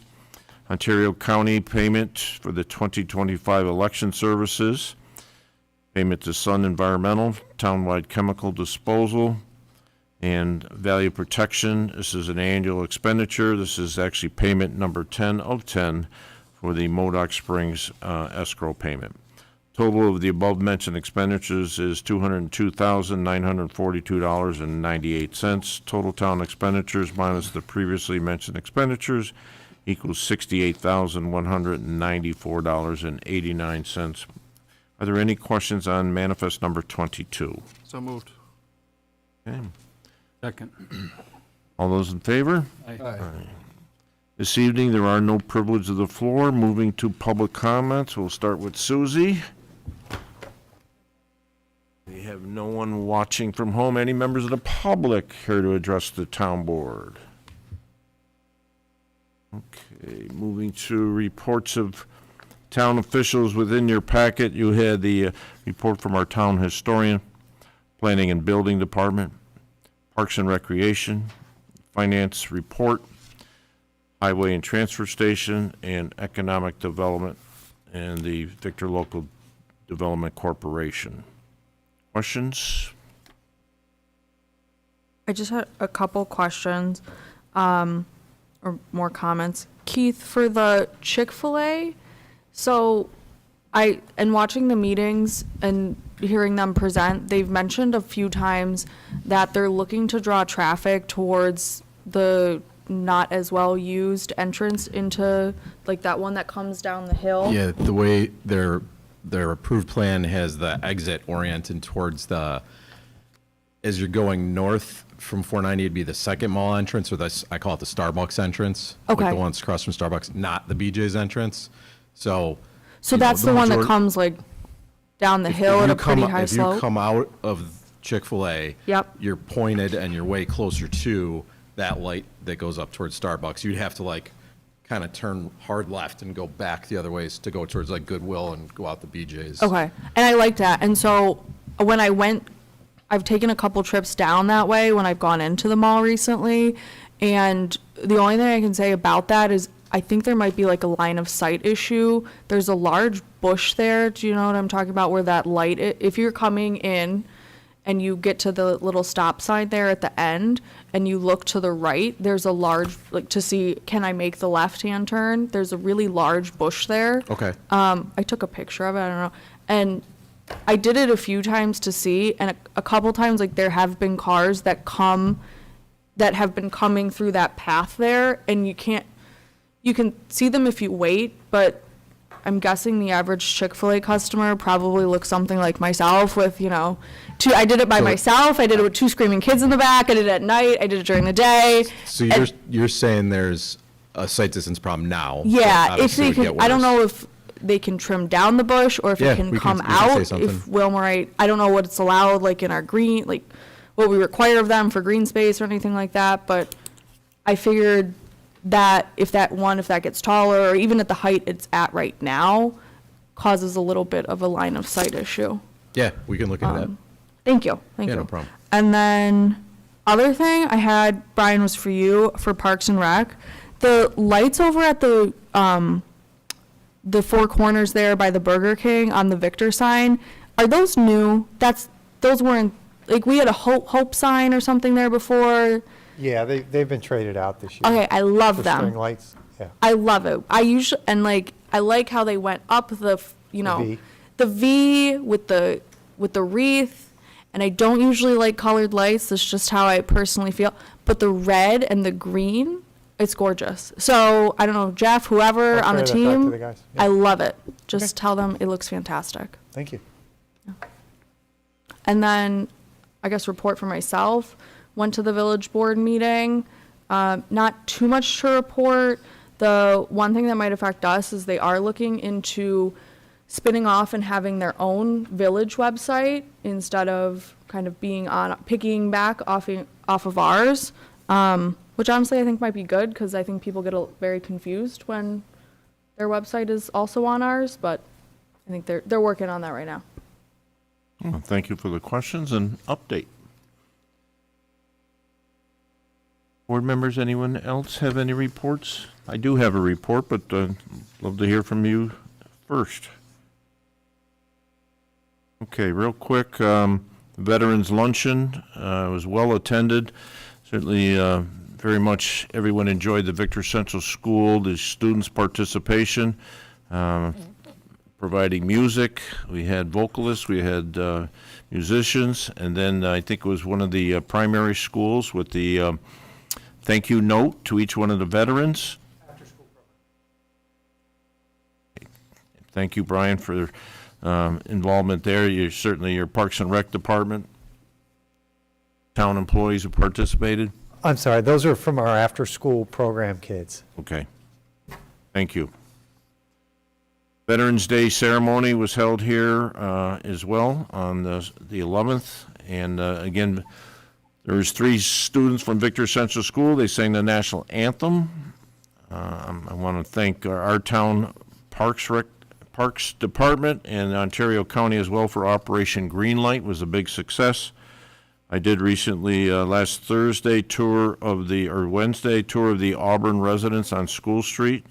Ontario County payment for the 2025 election services. Payment to Sun Environmental, townwide chemical disposal, and value protection. This is an annual expenditure. This is actually payment number 10 of 10 for the Modoc Springs escrow payment. Total of the above-mentioned expenditures is $202,942.98. Total town expenditures minus the previously mentioned expenditures equals $68,194.89. Are there any questions on manifest number 22? So moved. Okay. Second. All those in favor? Aye. This evening, there are no privilege of the floor. Moving to public comments, we'll start with Susie. We have no one watching from home. Any members of the public here to address the town board? Okay, moving to reports of town officials. Within your packet, you had the report from our town historian, Planning and Building Department, Parks and Recreation, Finance Report, Highway and Transfer Station, and Economic Development, and the Victor Local Development Corporation. Questions? I just had a couple questions, or more comments. Keith, for the Chick-fil-A, so and watching the meetings and hearing them present, they've mentioned a few times that they're looking to draw traffic towards the not as well used entrance into like that one that comes down the hill. Yeah, the way their approved plan has the exit oriented towards as you're going north from 490, it'd be the second mall entrance, or I call it the Starbucks entrance. Okay. Like the ones across from Starbucks, not the BJ's entrance. So That's the one that comes like down the hill at a pretty high slope. If you come out of Chick-fil-A, Yep. you're pointed and you're way closer to that light that goes up towards Starbucks. You'd have to like kind of turn hard left and go back the other ways to go towards like Goodwill and go out the BJ's. Okay, and I like that. And so when I went, I've taken a couple trips down that way when I've gone into the mall recently, and the only thing I can say about that is I think there might be like a line of sight issue. There's a large bush there. Do you know what I'm talking about? Where that light, if you're coming in and you get to the little stop sign there at the end and you look to the right, there's a large, like to see, can I make the left-hand turn? There's a really large bush there. Okay. I took a picture of it, I don't know. And I did it a few times to see, and a couple times, like, there have been cars that have been coming through that path there, and you can see them if you wait, but I'm guessing the average Chick-fil-A customer probably looks something like myself with, I did it by myself, I did it with 2 screaming kids in the back, I did it at night, I did it during the day. So and- you're saying there's a sight distance problem now? Yeah, but if obviously they it would can, get I don't worse. know if they can trim down the bush or if Yeah, it can we can- come we can say out. something. If Wilmerite, I don't know what's allowed, like in our green, like what we require of them for green space or anything like that, but I figured that if that gets taller, or even at the height it's at right now, causes a little bit of a line of sight issue. Yeah, we can look into that. Thank you, thank you. Yeah, no problem. And then, other thing I had, Brian, was for you, for Parks and Rec. The lights over at the Four Corners there by the Burger King on the Victor sign, are those new? Those weren't, like, we had a Hope sign or something there before. Yeah, they've been traded out this year. Okay, I love The them. string lights, yeah. I love it. I like how they went up the V. the V with the wreath, And I don't usually like colored lights. That's just how I personally feel. But the red and the green, it's gorgeous. So I don't know, Jeff, whoever I'll on the carry that back to team, the guys. Yeah. I love it. Just tell them it looks fantastic. Thank you. And then, I guess, report for myself. Went to the village board meeting. Not too much to report. The one thing that might affect us is they are looking into spinning off and having their own village website instead of kind of being on, picking back off of ours. Which honestly I think might be good because I think people get very confused when their website is also on ours, but I think they're working on that right now. Well, thank you for the questions and update. Board members, anyone else have any reports? I do have a report, but love to hear from you first. Okay, real quick, Veterans Luncheon was well attended. Certainly, very much everyone enjoyed the Victor Central School, the students' participation, providing music. We had vocalists, we had musicians, and then I think it was one of the primary schools with the thank you note to each one of the veterans. Thank you, Brian, for involvement there. Certainly your Parks and Rec Department, town employees who participated. I'm sorry, those are from our after-school program kids. Okay. Thank you. Veterans Day ceremony was held here as well on the 11th. And again, there was 3 students from Victor Central School. They sang the national anthem. I want to thank our town Parks Department and Ontario County as well for Operation Greenlight. It was a big success. I did recently, last Wednesday, tour of the Auburn residence on School Street.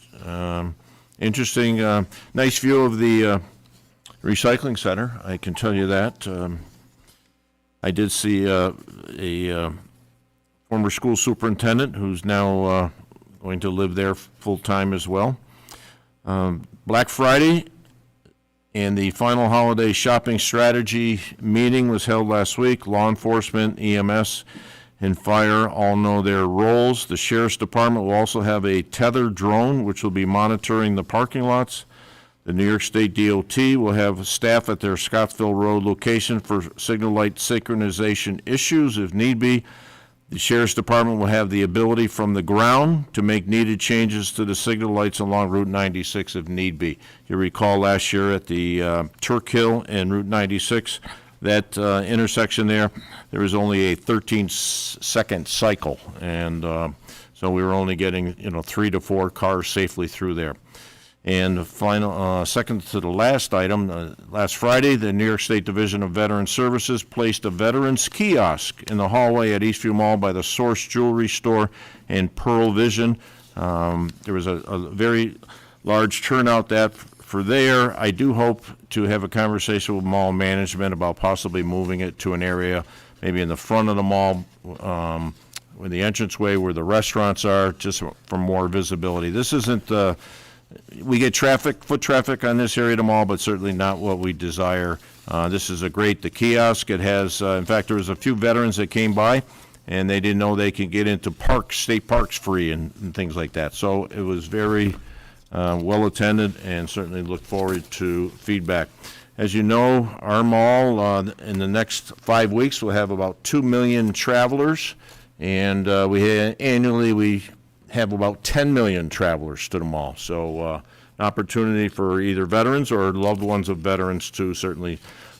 Interesting, nice view of the recycling center, I can tell you that. I did see a former school superintendent who's now going to live there full-time as well. Black Friday and the final holiday shopping strategy meeting was held last week. Law enforcement, EMS, and fire all know their roles. The Sheriff's Department will also have a tethered drone, which will be monitoring the parking lots. The New York State DOT will have staff at their Scottsville Road location for signal light synchronization issues if need be. The Sheriff's Department will have the ability from the ground to make needed changes to the signal lights along Route 96 if need be. You recall last year at the Turk Hill and Route 96, that intersection there was only a 13-second cycle, and so we were only getting 3 to 4 cars safely through there. And the final, second to the last item, last Friday, the New York State Division of Veteran Services placed a veterans kiosk in the hallway at Eastview Mall by the Source Jewelry Store and Pearl Vision. There was a very large turnout for there. I do hope to have a conversation with mall management about possibly moving it to an area maybe in the front of the mall, where the entranceway, where the restaurants are, just for more visibility. This isn't we get foot traffic on this area of the mall, but certainly not what we desire. This is the kiosk. It has, in fact, there was a few veterans that came by, and they didn't know they could get into state parks free and things like that. So it was very well attended, and certainly look forward to feedback. As you know, our mall, in the next 5 weeks, will have about 2 million travelers, and annually we have about 10 million travelers to the mall. So an opportunity for either veterans or loved ones of veterans to certainly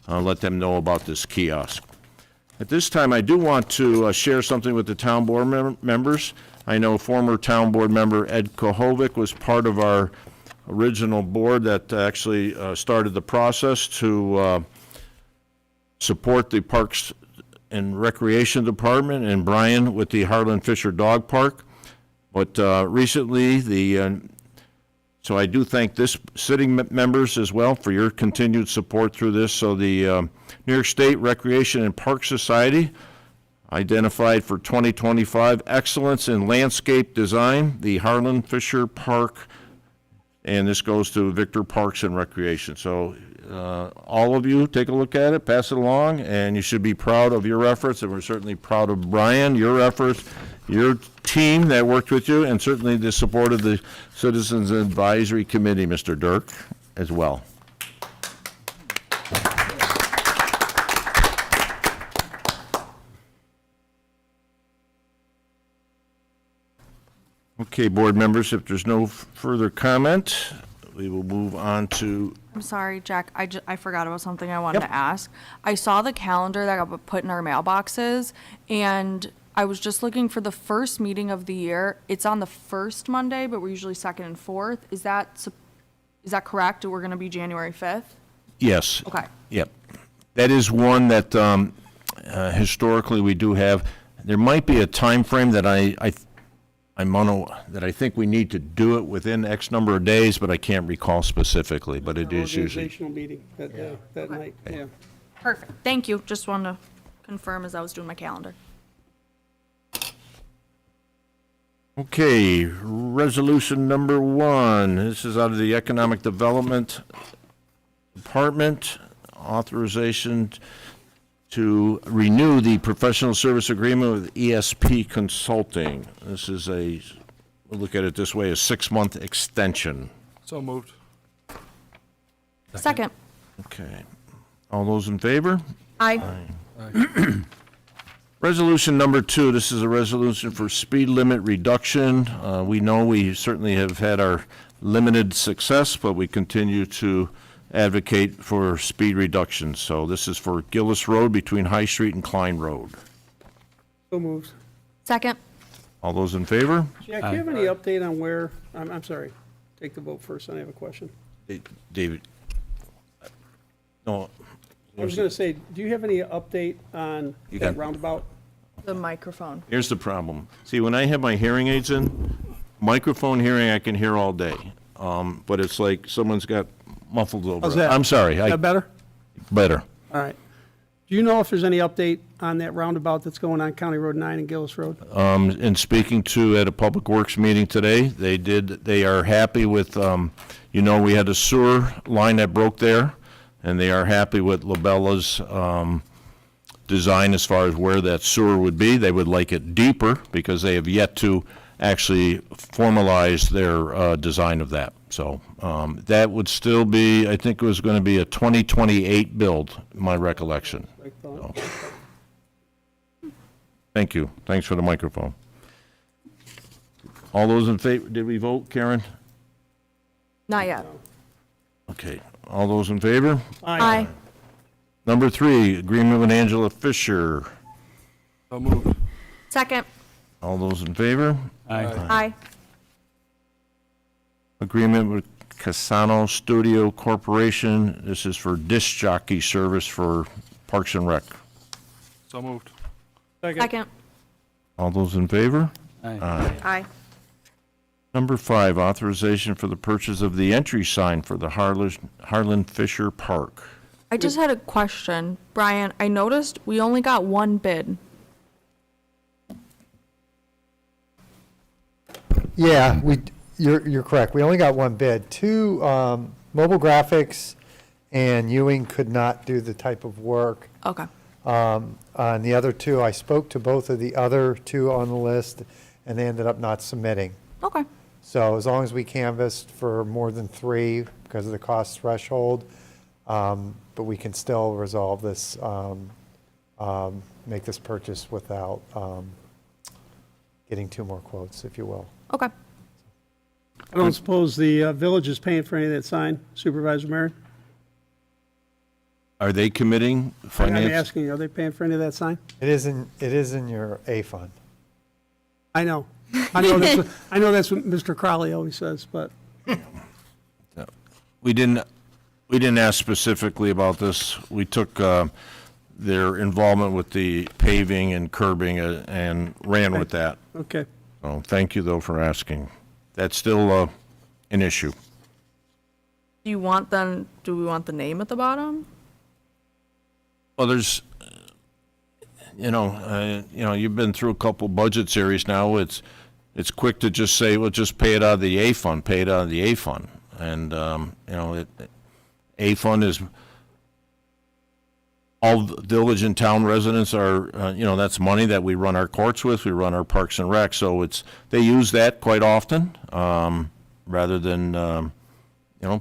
let them know about this kiosk. At this time, I do want to share something with the town board members. I know former town board member Ed Kohovic was part of our original board that actually started the process to support the Parks and Recreation Department, and Brian with the Harlan Fisher Dog Park. But recently, so I do thank this sitting members as well for your continued support through this. So the New York State Recreation and Park Society identified for 2025 excellence in landscape design, the Harlan Fisher Park, and this goes to Victor Parks and Recreation. So all of you, take a look at it, pass it along, and you should be proud of your efforts, and we're certainly proud of Brian, your efforts, your team that worked with you, and certainly the support of the Citizens Advisory Committee, Mr. Dirk, as well. Okay, board members, if there's no further comment, we will move on to, I'm sorry, Jack, I forgot about something I wanted to ask. I saw the calendar that got put in our mailboxes, and I was just looking for the first meeting of the year. It's on the first Monday, but we're usually second and fourth. Is that correct? We're gonna be January 5th? yes. Okay. Yep. That is one that historically we do have. There might be a time frame that that I think we need to do it within X number of days, but I can't recall specifically, but it is usually. Organizational meeting that night, yeah. Perfect. Thank you. Just wanted to confirm as I was doing my calendar. Okay, resolution number 1. This is out of the Economic Development Department. Authorization to renew the professional service agreement with ESP Consulting. This is we'll look at it this way, a 6-month extension. So moved. Second. Okay. All those in favor? Aye. Resolution number 2, this is a resolution for speed limit reduction. We know we certainly have had our limited success, but we continue to advocate for speed reduction. So this is for Gillis Road between High Street and Klein Road. So moved. Second. All those in favor? Jack, do you have any update on where, I'm sorry, take the vote first, I have a question. David? No. I was gonna say, do you have any update on You that got- roundabout? The microphone. Here's the problem. See, when I have my hearing aids in, microphone hearing I can hear all day. But it's like someone's got muffled over. How's that? I'm sorry. Is that better? Better. All right. Do you know if there's any update on that roundabout that's going on County Road 9 and Gillis Road? In speaking to at a Public Works meeting today, they are happy with, we had a sewer line that broke there, and they are happy with Labella's design as far as where that sewer would be. They would like it deeper because they have yet to actually formalize their design of that. So that would still be, I think it was going to be a 2028 build, my recollection. Like, thought? Thank you. Thanks for the microphone. All those in favor, did we vote, Karen? Not yet. Okay. All those in favor? Aye. Number 3, agreement with Angela Fisher. So moved. Second. All those in favor? Aye. Agreement with Casano Studio Corporation. This is for disc jockey service for Parks and Rec. So moved. Second. All those in favor? Aye. Number 5, authorization for the purchase of the entry sign for the Harlan Fisher Park. I just had a question. Brian, I noticed we only got one bid. Yeah, you're correct. We only got one bid. Two, Mobile Graphics and Ewing could not do the type of work. Okay. On the other two, I spoke to both of the other two on the list, and they ended up not submitting. Okay. So as long as we canvassed for more than 3 because of the cost threshold, but we can still resolve this, make this purchase without getting 2 more quotes, if you will. Okay. I don't suppose the village is paying for any of that sign, Supervisor Marin? Are they committing I'm finance? asking you, are they paying for any of that sign? It is in your A fund. I know. I know that's what Mr. Crowley always says, but We didn't ask specifically about this. We took their involvement with the paving and curbing and ran with that. okay. So thank you, though, for asking. That's still an issue. Do we want the name at the bottom? Well, there's, you've been through a couple budget series now. It's quick to just say, well, just pay it out of the A fund, pay it out of the A fund. And, A Fund is, all village and town residents are, that's money that we run our courts with, we run our parks and rec, so they use that quite often, rather than,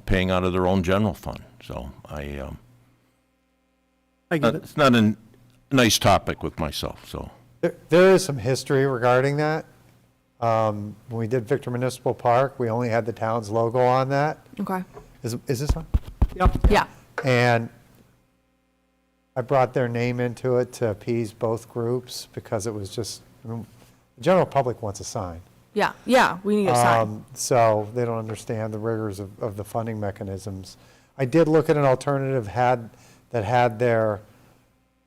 paying out of their own general fund. So I get it. it's not a nice topic with myself, so. There is some history regarding that. When we did Victor Municipal Park, we only had the town's logo on that. Okay. Is this on? Yep. Yeah. And I brought their name into it to appease both groups because it was just, the general public wants a sign. Yeah. Yeah. We need a sign. So they don't understand the rigors of the funding mechanisms. I did look at an alternative that had their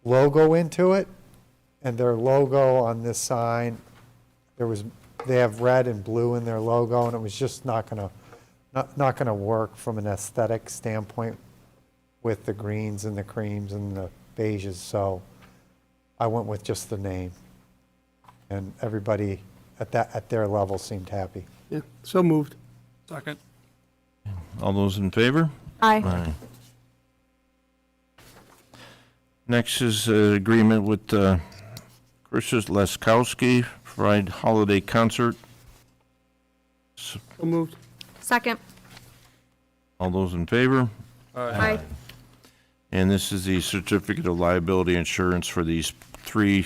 logo into it, and their logo on this sign, they have red and blue in their logo, and it was just not gonna work from an aesthetic standpoint with the greens and the creams and the beiges, so I went with just the name. And everybody at their level seemed happy. Yeah, so moved. Second. All those in favor? Aye. Next is agreement with Chris Leskowski, provide holiday concert. So moved. Second. All those in favor? Aye. And this is the certificate of liability insurance for these three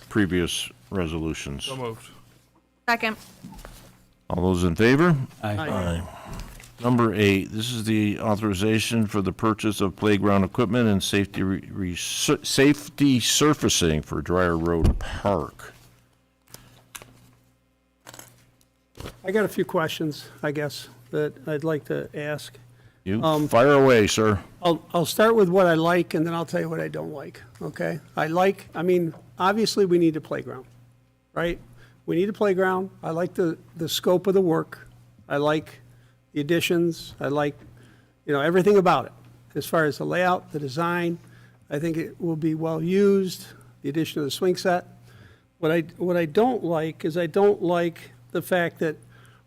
previous resolutions. So moved. Second. All those in favor? Aye. Number 8, this is the authorization for the purchase of playground equipment and safety safety surfacing for Dryer Road Park. I got a few questions, I guess, that I'd like to ask. You fire away, sir. I'll start with what I like, and then I'll tell you what I don't like, okay? Obviously, we need a playground, right? We need a playground. I like the scope of the work. I like the additions. I like, everything about it. As far as the layout, the design, I think it will be well used, the addition of the swing set. What I don't like is I don't like the fact that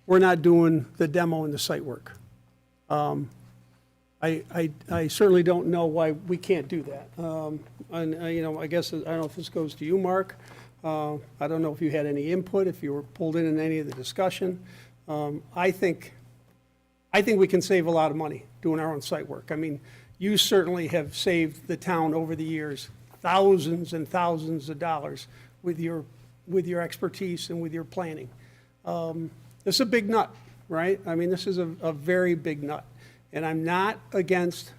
we're not doing the demo and the site work. I certainly don't know why we can't do that. I guess, I don't know if this goes to you, Mark. I don't know if you had any input, if you were pulled in any of the discussion. I think we can save a lot of money doing our own site work. I mean, you certainly have saved the town over the years thousands and thousands of dollars with your expertise and with your planning. This is a big nut, right? I mean, this is a very big nut. And I'm not against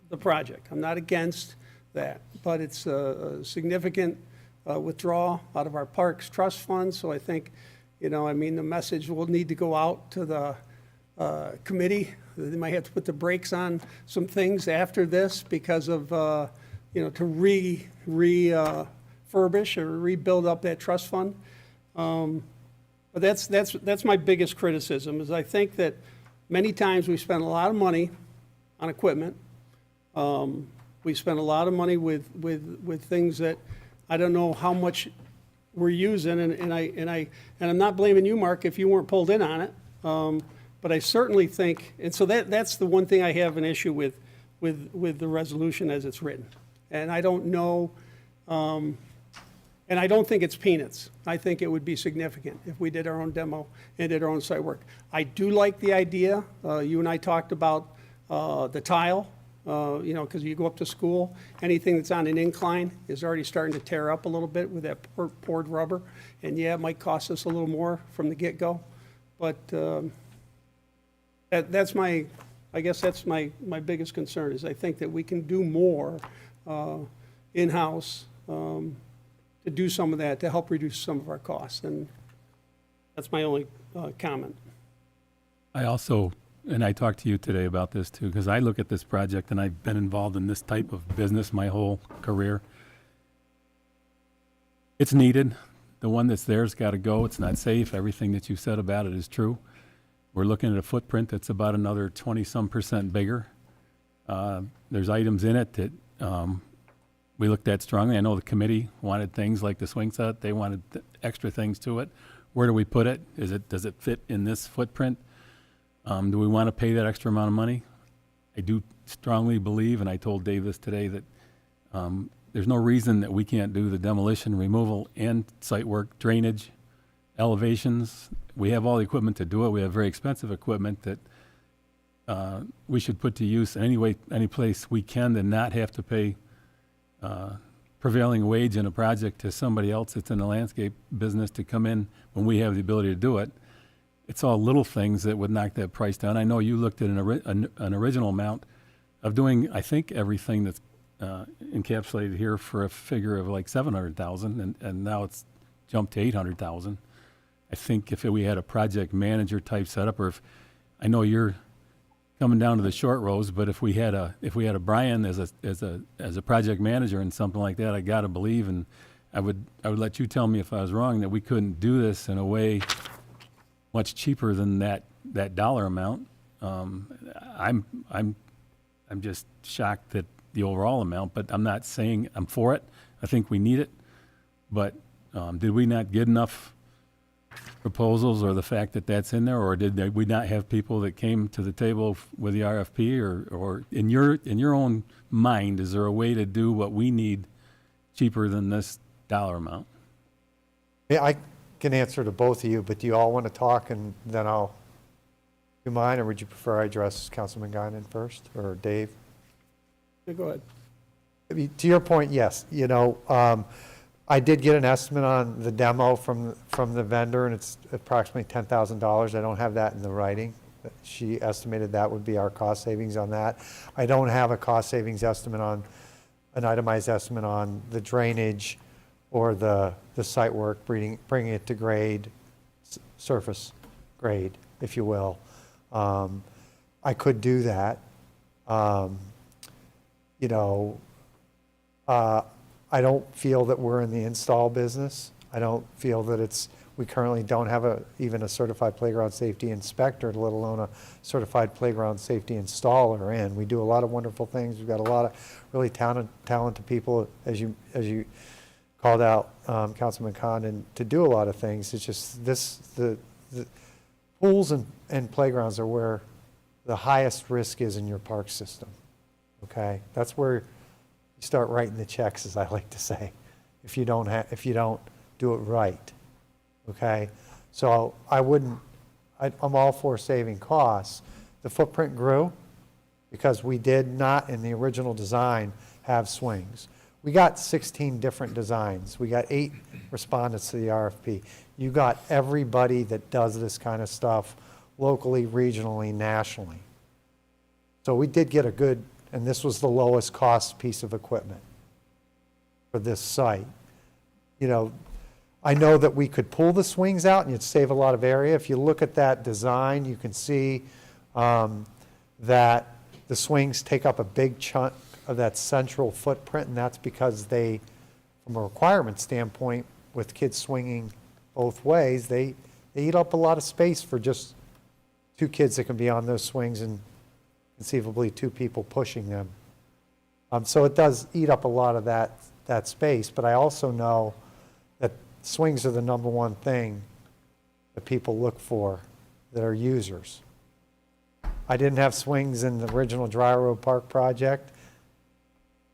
the project. I'm not against that. But it's a significant withdrawal out of our Parks Trust Fund. So I think, the message will need to go out to the committee. They might have to put the brakes on some things after this because of, to refurbish or rebuild up that trust fund. But that's my biggest criticism, is I think that many times we spend a lot of money on equipment. We spend a lot of money with things that I don't know how much we're using, and I'm not blaming you, Mark, if you weren't pulled in on it. But I certainly think, and so that's the one thing I have an issue with the resolution as it's written. And I don't know, and I don't think it's peanuts. I think it would be significant if we did our own demo and did our own site work. I do like the idea. You and I talked about the tile, because you go up to school, anything that's on an incline is already starting to tear up a little bit with that poured rubber. And yeah, it might cost us a little more from the get-go. But that's my biggest concern, is I think that we can do more in-house to do some of that, to help reduce some of our costs. And that's my only comment. I also, and I talked to you today about this too, because I look at this project and I've been involved in this type of business my whole career. It's needed. The one that's there's got to go. It's not safe. Everything that you said about it is true. We're looking at a footprint that's about another 20-some% bigger. There's items in it that we looked at strongly. I know the committee wanted things like the swing set. They wanted extra things to it. Where do we put it? Does it fit in this footprint? Do we want to pay that extra amount of money? I do strongly believe, and I told Dave this today, that there's no reason that we can't do the demolition, removal, and site work, drainage, elevations. We have all the equipment to do it. We have very expensive equipment that we should put to use in any place we can, to not have to pay prevailing wage in a project to somebody else that's in the landscape business to come in when we have the ability to do it. It's all little things that would knock that price down. I know you looked at an original amount of doing, I think, everything that's encapsulated here for a figure of like 700,000, and now it's jumped to 800,000. I think if we had a project manager type setup, or if, I know you're coming down to the short rows, but if we had a Brian as a project manager and something like that, I gotta believe, and I would let you tell me if I was wrong, that we couldn't do this in a way much cheaper than that dollar amount. I'm just shocked at the overall amount, but I'm not saying I'm for it. I think we need it, but did we not get enough proposals, or the fact that that's in there, or did we not have people that came to the table with the RFP, or in your own mind, is there a way to do what we need cheaper than this dollar amount? Yeah, I can answer to both of you, but do you all want to talk, and then I'll do mine, or would you prefer I address Councilman Guinan first, or Dave? Yeah, go ahead. I mean, to your point, yes, I did get an estimate on the demo from the vendor, and it's approximately $10,000. I don't have that in the writing. She estimated that would be our cost savings on that. I don't have a cost savings estimate on, an itemized estimate on the drainage or the site work, bringing it to grade, surface grade, if you will. I could do that. I don't feel that we're in the install business. I don't feel that we currently don't have even a certified playground safety inspector, let alone a certified playground safety installer in. We do a lot of wonderful things. We've got a lot of really talented people, as you called out, Councilman Condon, to do a lot of things. It's just the pools and playgrounds are where the highest risk is in your park system. Okay, that's where you start writing the checks, as I like to say, if you don't do it right. Okay, so I'm all for saving costs. The footprint grew because we did not, in the original design, have swings. We got 16 different designs. We got 8 respondents to the RFP. You got everybody that does this kind of stuff locally, regionally, nationally. So we did get and this was the lowest cost piece of equipment for this site. I know that we could pull the swings out and you'd save a lot of area. If you look at that design, you can see that the swings take up a big chunk of that central footprint, and that's because from a requirement standpoint, with kids swinging both ways, they eat up a lot of space for just 2 kids that can be on those swings and conceivably 2 people pushing them. So it does eat up a lot of that space, but I also know that swings are the number one thing that people look for that are users. I didn't have swings in the original Dry Road Park project.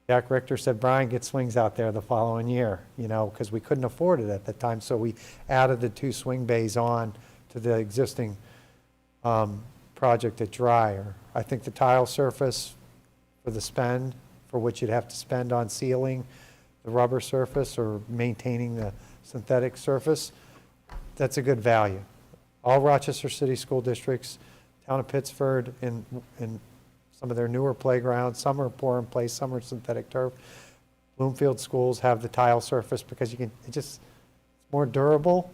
Jack Richter said, Brian, get swings out there the following year, because we couldn't afford it at the time, so we added the 2 swing bays on to the existing project at Dryer. I think the tile surface for which you'd have to spend on sealing the rubber surface or maintaining the synthetic surface, that's a good value. All Rochester City School Districts, Town of Pittsford, in some of their newer playgrounds, some are pour in place, some are synthetic turf. Bloomfield schools have the tile surface because it's more durable.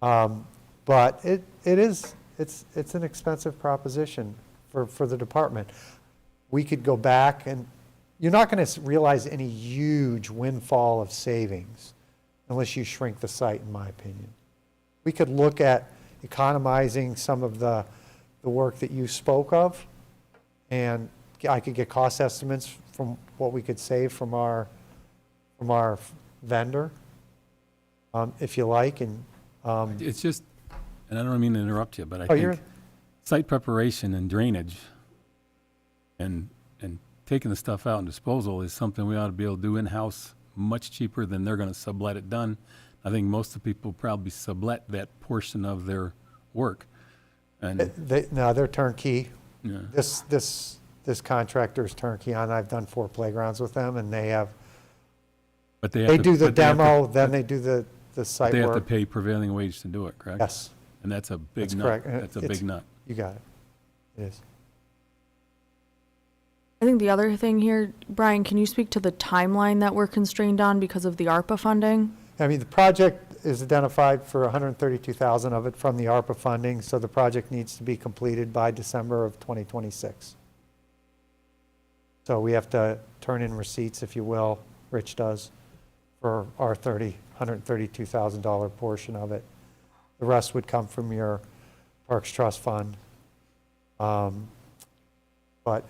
But it's an expensive proposition for the department. We could go back, and you're not going to realize any huge windfall of savings unless you shrink the site, in my opinion. We could look at economizing some of the work that you spoke of, and I could get cost estimates from what we could save from our vendor, if you like. And It's just, and I don't mean to interrupt you, but I you're think site preparation and drainage And taking the stuff out and disposal is something we ought to be able to do in-house much cheaper than they're gonna sublet it done. I think most of the people probably sublet that portion of their work. And, No, they're turnkey. yeah, This contractor's turnkey on, I've done 4 playgrounds with them, and they have, but they have they to. do the but they have to- demo, then they do the site They have to work. pay prevailing wage to do it, correct? Yes, And that's a big that's nut. correct. And That's a it's- big nut. You got it. It is. I think the other thing here, Brian, can you speak to the timeline that we're constrained on because of the ARPA funding? I mean, the project is identified for 132,000 of it from the ARPA funding, so the project needs to be completed by December of 2026. So we have to turn in receipts, if you will, Rich does, for our $132,000 portion of it. The rest would come from your Parks Trust Fund. But,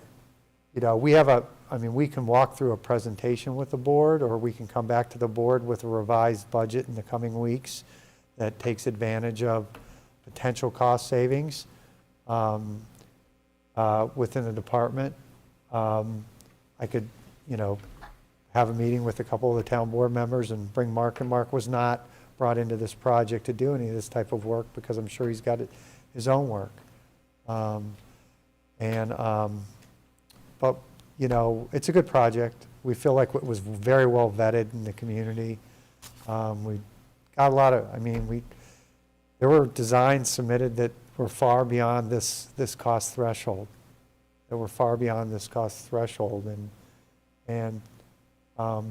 you know, we can walk through a presentation with the board, or we can come back to the board with a revised budget in the coming weeks that takes advantage of potential cost savings within the department. I could, you know, have a meeting with a couple of the town board members and bring Mark, and Mark was not brought into this project to do any of this type of work because I'm sure he's got his own work. But, you know, it's a good project. We feel like it was very well vetted in the community. We got a lot of, there were designs submitted that were far beyond this cost threshold. That were far beyond this cost threshold, and so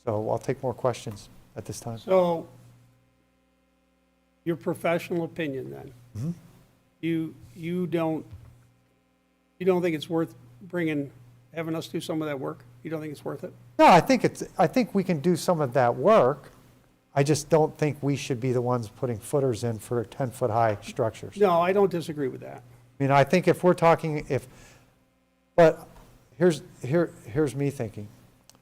I'll take more questions at this time. So, your professional opinion then? Mhm. You don't think it's worth having us do some of that work? You don't think it's worth it? No, I think we can do some of that work. I just don't think we should be the ones putting footers in for 10-foot high structures. No, I don't disagree with that. I mean, I think if we're talking, but here's me thinking.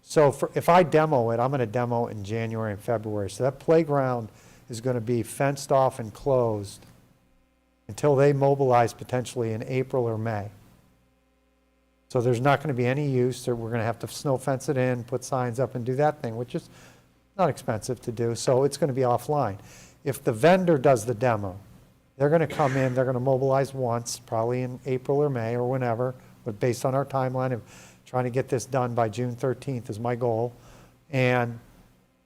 So if I demo it, I'm going to demo in January and February. So that playground is going to be fenced off and closed until they mobilize potentially in April or May. So there's not going to be any use, or we're going to have to snow fence it in, put signs up and do that thing, which is not expensive to do. So it's going to be offline. If the vendor does the demo, they're going to come in, they're going to mobilize once, probably in April or May or whenever, but based on our timeline of trying to get this done by June 13th is my goal. And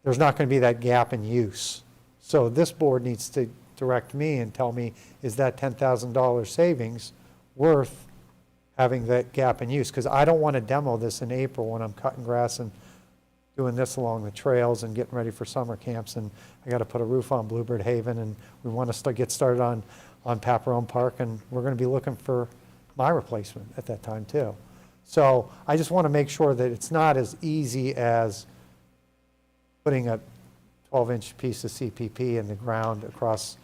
there's not going to be that gap in use. So this board needs to direct me and tell me, is that $10,000 savings worth having that gap in use? Because I don't want to demo this in April when I'm cutting grass and doing this along the trails and getting ready for summer camps, and I got to put a roof on Bluebird Haven, and we want to get started on Paparone Park, and we're going to be looking for my replacement at that time too. So I just want to make sure that it's not as easy as putting a 12-inch piece of CPP in the ground across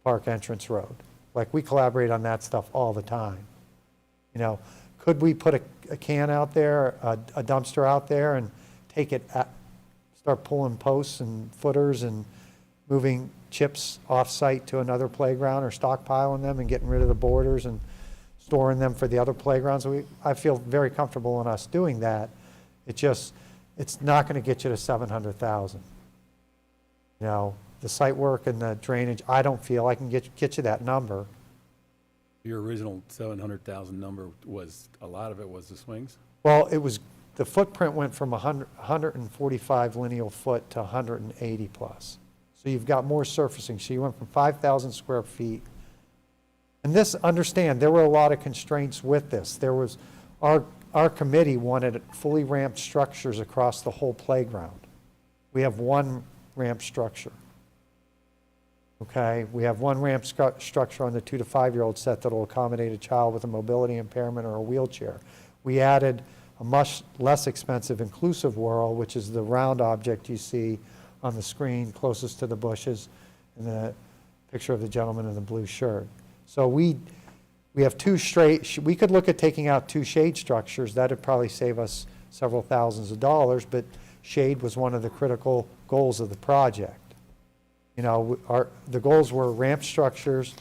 Park Entrance Road. Like, we collaborate on that stuff all the time. You know, could we put a can out there, a dumpster out there, and take it, start pulling posts and footers and moving chips off-site to another playground, or stockpiling them and getting rid of the borders and storing them for the other playgrounds? I feel very comfortable in us doing that. It's not going to get you to 700,000. You know, the site work and the drainage, I don't feel I can get you that number. Your original 700,000 number was, a lot of it was the swings? Well, the footprint went from 145 lineal foot to 180 plus. So you've got more surfacing. So you went from 5,000 square feet. And this, understand, there were a lot of constraints with this. There was, our committee wanted fully ramped structures across the whole playground. We have one ramp structure. Okay, we have one ramp structure on the 2 to 5-year-old set that will accommodate a child with a mobility impairment or a wheelchair. We added a much less expensive inclusive whirl, which is the round object you see on the screen closest to the bushes, and the picture of the gentleman in the blue shirt. So we have two straight, we could look at taking out 2 shade structures. That would probably save us several thousands of dollars, but shade was one of the critical goals of the project. You know, the goals were ramp structures,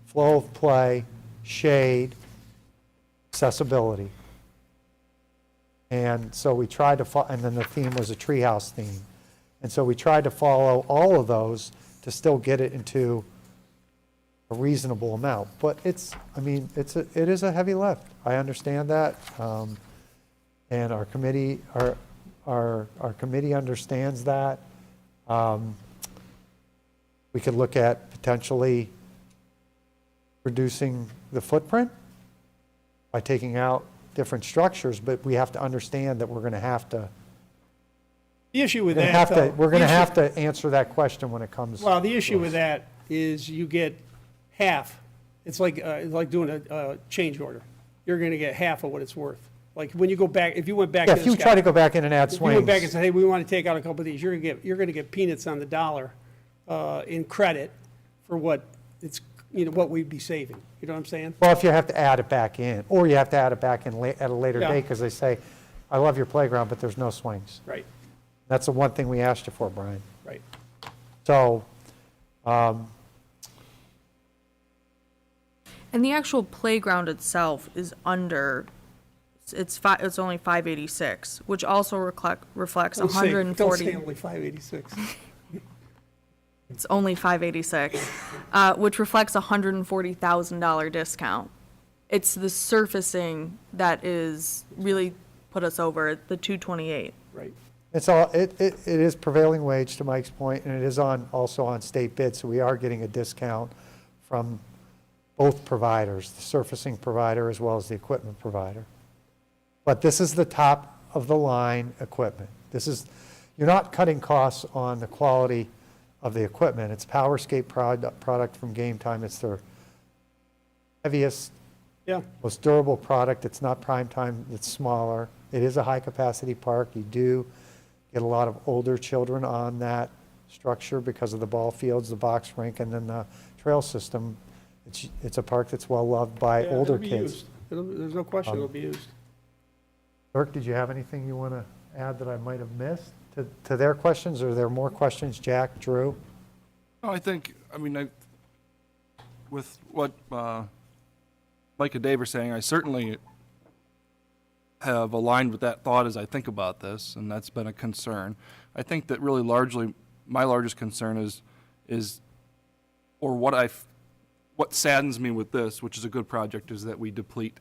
flow of play, shade, accessibility. And so we tried to, and then the theme was a treehouse theme. And so we tried to follow all of those to still get it into a reasonable amount. But it's, I mean, it is a heavy lift. I understand that. And our committee, our committee understands that. We could look at potentially reducing the footprint by taking out different structures, but we have to understand that we're going to have to, The issue with that, though. we're going to the issue- have to answer that question when it comes. Well, the issue with that is you get half. It's like doing a change order. You're going to get half of what it's worth. Like when you go back, if you went back Yeah, to if this you guy- try to go back in and add if you went back and swings, said, hey, we want to take out a couple of these, you're going to get peanuts on the dollar in credit for what it's, what we'd be saving. You know what I'm saying? well, if you have to add it back in, or you have to add it back in at a later Yeah. date, because they say, I love your playground, but there's no swings. Right, That's the one thing we asked you for, Brian. right. So, And the actual playground itself is under, it's only 586, which also reflects Don't say 140. only 586. It's only 586, which reflects a $140,000 discount. It's the surfacing that is really put us over the 228. Right. it's all, it is prevailing wage, to Mike's point, and it is also on state bid, so we are getting a discount from both providers, the surfacing provider as well as the equipment provider. But this is the top of the line equipment. You're not cutting costs on the quality of the equipment. It's PowerScape product from Game Time. It's their heaviest, Yeah, most durable product. It's not prime time, it's smaller. It is a high-capacity park. You do get a lot of older children on that structure because of the ball fields, the box rink, and then the trail system. It's a park that's well-loved by yeah, older it'll be kids. used. There's no question it'll be used. Dirk, did you have anything you want to add that I might have missed to their questions? Or are there more questions? Jack, Drew? No, with what Mike and Dave are saying, I certainly have aligned with that thought as I think about this, and that's been a concern. I think that really largely, my largest concern is, or what saddens me with this, which is a good project, is that we deplete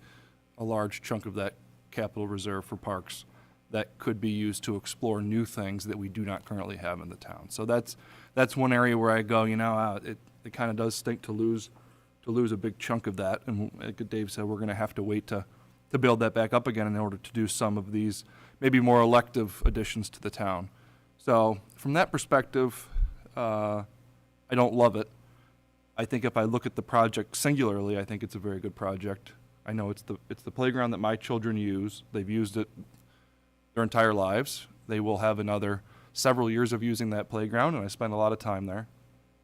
a large chunk of that capital reserve for parks that could be used to explore new things that we do not currently have in the town. So that's one area where I go, it kind of does stink to lose a big chunk of that. And like Dave said, we're going to have to wait to build that back up again in order to do some of these maybe more elective additions to the town. So from that perspective, I don't love it. I think if I look at the project singularly, I think it's a very good project. I know it's the playground that my children use. They've used it their entire lives. They will have another several years of using that playground, and I spend a lot of time there.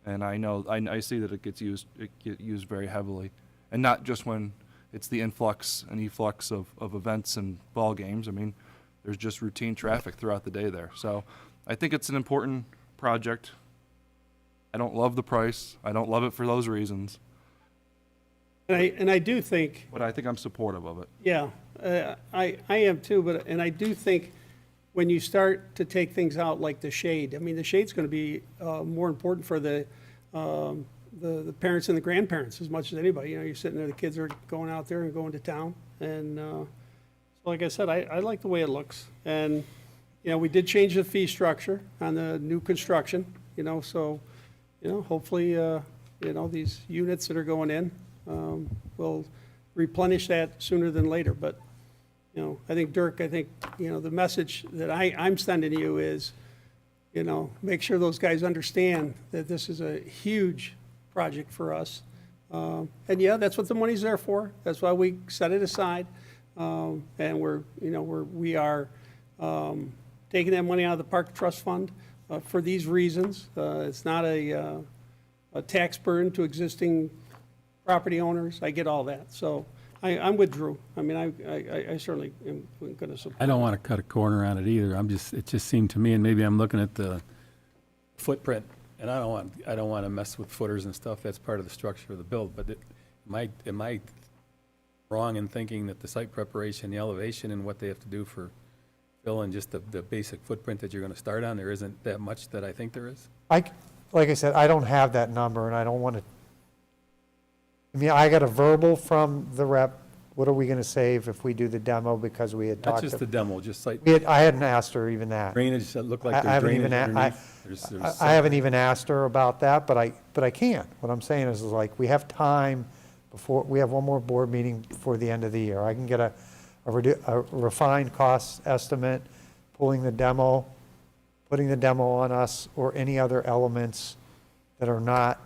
And I know, I see that it gets used very heavily. And not just when it's the influx and efflux of events and ball games. I mean, there's just routine traffic throughout the day there. So I think it's an important project. I don't love the price. I don't love it for those reasons. And I do think, But I think I'm supportive of it. yeah, I am too, and I do think when you start to take things out like the shade, I mean, the shade's going to be more important for the parents and the grandparents as much as anybody. You're sitting there, the kids are going out there and going to town. And so like I said, I like the way it looks. And, we did change the fee structure on the new construction, so, hopefully, these units that are going in will replenish that sooner than later. But, I think, Dirk, the message that I'm sending you is, make sure those guys understand that this is a huge project for us. And yeah, that's what the money's there for. That's why we set it aside. And we are taking that money out of the Park Trust Fund for these reasons. It's not a tax burden to existing property owners. I get all that. So I'm with Drew. I mean, I certainly am going to support. I don't want to cut a corner on it either. it just seemed to me, and maybe I'm looking at the footprint, and I don't want to mess with footers and stuff. That's part of the structure of the build. But am I wrong in thinking that the site preparation, the elevation, and what they have to do for fill and just the basic footprint that you're gonna start on, there isn't that much that I think there is? Like I said, I don't have that number, and I don't want to, I mean, I got a verbal from the rep, what are we going to save if we do the demo, because we had Not talked. just the demo, just site I hadn't asked her even that. drainage that look I like there's haven't drainage even, underneath. I haven't even asked her about that, but I can. What I'm saying is like, we have time before, we have one more board meeting before the end of the year. I can get a refined cost estimate, putting the demo on us, or any other elements that are not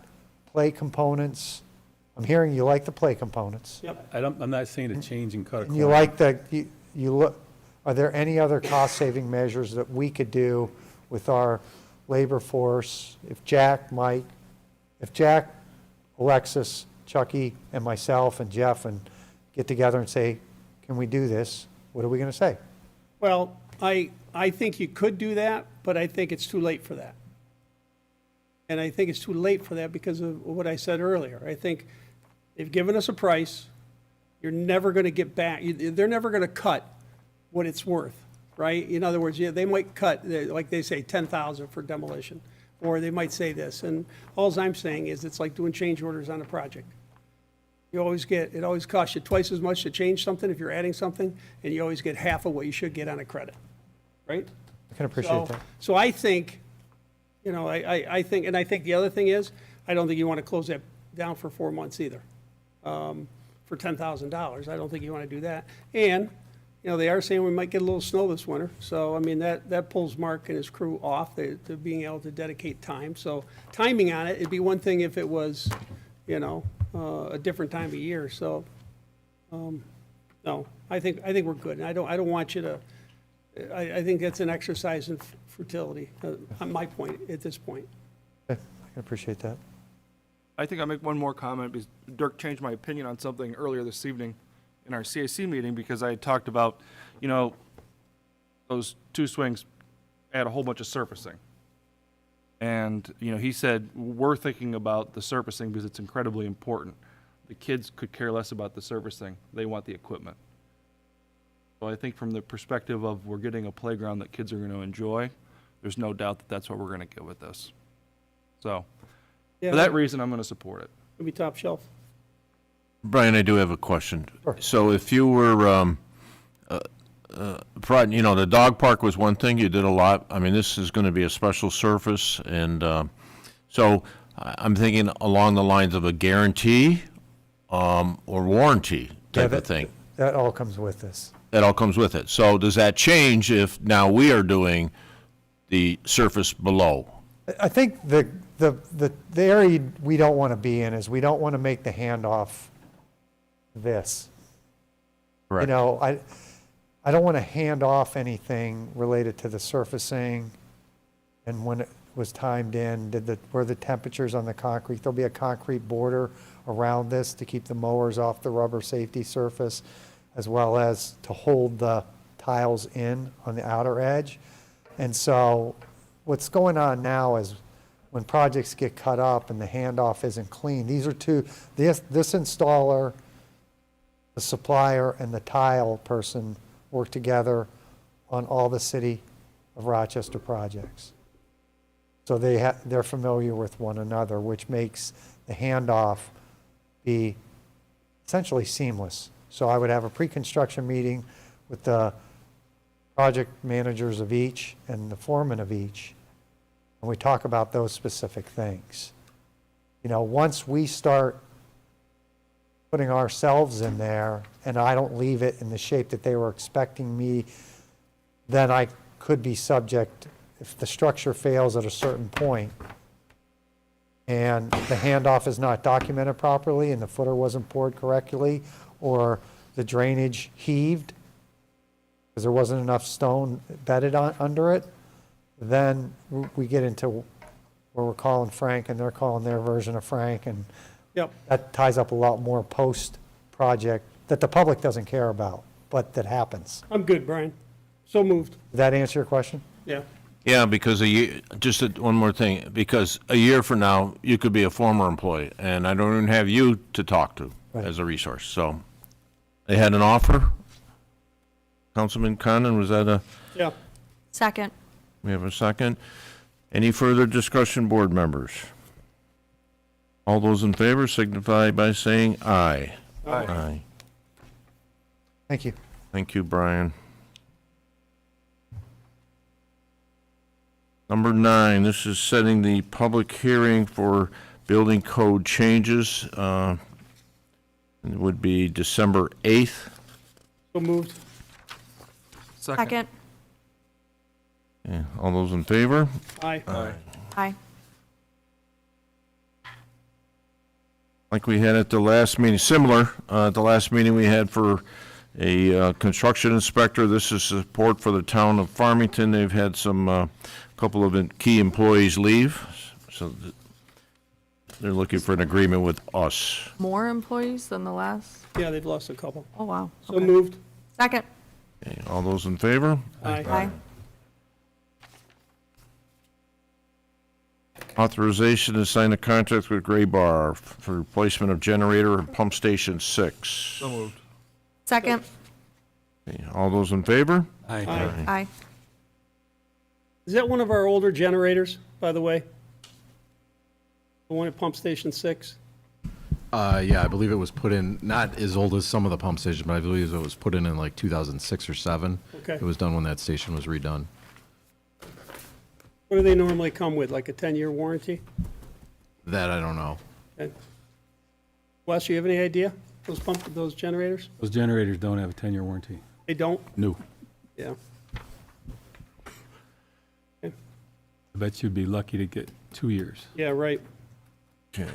play components. I'm hearing you like the play components. I'm not saying to change and cut a And corner. you like you look, are there any other cost-saving measures that we could do with our labor force? If Jack, Alexis, Chucky, and myself, and Jeff, and get together and say, can we do this? What are we going to say? Well, I think you could do that, but I think it's too late for that. And I think it's too late for that because of what I said earlier. I think they've given us a price. You're never going to get back, they're never going to cut what it's worth, right? In other words, yeah, they might cut, like they say, 10,000 for demolition, or they might say this. And all I'm saying is it's like doing change orders on a project. It always costs you twice as much to change something if you're adding something, and you always get half of what you should get on a credit, right? I can appreciate that. So I think, I think, and I think the other thing is, I don't think you want to close that down for 4 months either, for $10,000. I don't think you want to do that. And, they are saying we might get a little snow this winter. So, I mean, that pulls Mark and his crew off to being able to dedicate time. So timing on it, it'd be one thing if it was, a different time of year. So, no, I think we're good. And I don't want you to, I think that's an exercise in futility, on my point, at this point. Okay, I can appreciate that. I think I'll make one more comment, because Dirk changed my opinion on something earlier this evening in our CAC meeting, because I had talked about, those two swings add a whole bunch of surfacing. And, he said, we're thinking about the surfacing because it's incredibly important. The kids could care less about the surfacing. They want the equipment. So I think from the perspective of we're getting a playground that kids are going to enjoy, there's no doubt that that's what we're going to get with this. So, Yeah, for that reason, I'm going to support it. it'll be top shelf. Brian, I do have a question. Sure. So if you were, the dog park was one thing, you did a lot. I mean, this is going to be a special surface, and so I'm thinking along the lines of a guarantee or warranty type of thing. That all comes with this. That all comes with it. So does that change if now we are doing the surface below? I think the area we don't want to be in is we don't want to make the handoff this. Correct. I don't want to hand off anything related to the surfacing and when it was timed in, were the temperatures on the concrete. There'll be a concrete border around this to keep the mowers off the rubber safety surface, as well as to hold the tiles in on the outer edge. And so what's going on now is when projects get cut up and the handoff isn't clean, this installer, the supplier, and the tile person work together on all the City of Rochester projects. So they're familiar with one another, which makes the handoff be essentially seamless. So I would have a pre-construction meeting with the project managers of each and the foreman of each, and we talk about those specific things. Once we start putting ourselves in there, and I don't leave it in the shape that they were expecting me, then I could be subject, if the structure fails at a certain point, and the handoff is not documented properly, and the footer wasn't poured correctly, or the drainage heaved, because there wasn't enough stone bedded under it, then we get into where we're calling Frank, and they're calling their version of Frank, and Yep. that ties up a lot more post-project that the public doesn't care about, but that happens. I'm good, Brian. So moved. Did that answer your question? Yeah. Yeah, because one more thing, because a year from now, you could be a former employee, and I don't even have you to talk to Right. as a resource, so. They had an offer? Councilman Condon, was that a, Yeah. Second. we have a second? Any further discussion, board members? All those in favor signify by saying aye. Aye. Thank you. Thank you, Brian. Number 9, this is setting the public hearing for building code changes. It would be December 8th. So moved. Second. Yeah, all those in favor? Aye. Aye. Like we had at the last meeting, similar, at the last meeting we had for a construction inspector. This is support for the town of Farmington. They've had some, couple of key employees leave, so they're looking for an agreement with us. More employees than the last? Yeah, they've lost a couple. Oh, wow. So Okay. moved. Second. Okay, all those in favor? Aye. Authorization to sign a contract with Gray Bar for replacement of generator at Pump Station 6. So moved. Second. Okay, all those in favor? Aye. Aye. Is that one of our older generators, by the way? The one at Pump Station 6? Yeah, I believe it was put in, not as old as some of the pump stations, but I believe it was put in like 2006 or 7. Okay. It was done when that station was redone. What do they normally come with, like a 10-year warranty? That I don't know. Okay. Wes, you have any idea? Those generators? Those generators don't have a 10-year warranty. They don't? No. Yeah. I bet you'd be lucky to get 2 years. Yeah, right. Okay.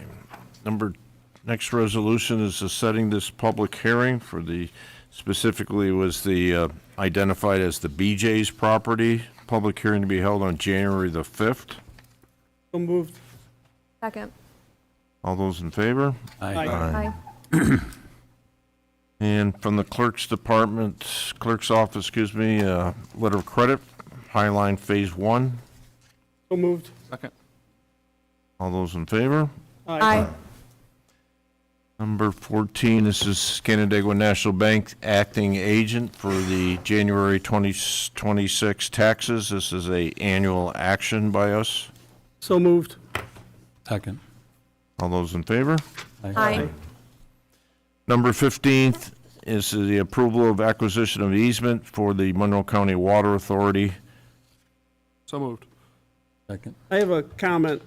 Next resolution is setting this public hearing for specifically was identified as the BJ's property. Public hearing to be held on January the 5th. So moved. Second. All those in favor? Aye. Aye. And from the clerk's office, letter of credit, Highline Phase 1. So moved. Second. All those in favor? Aye. Number 14, this is Canandaigua National Bank acting agent for the January 2026 taxes. This is a annual action by us. So moved. Second. All those in favor? Aye. Number 15 is the approval of acquisition of easement for the Monroe County Water Authority. So moved. Second. I have a comment,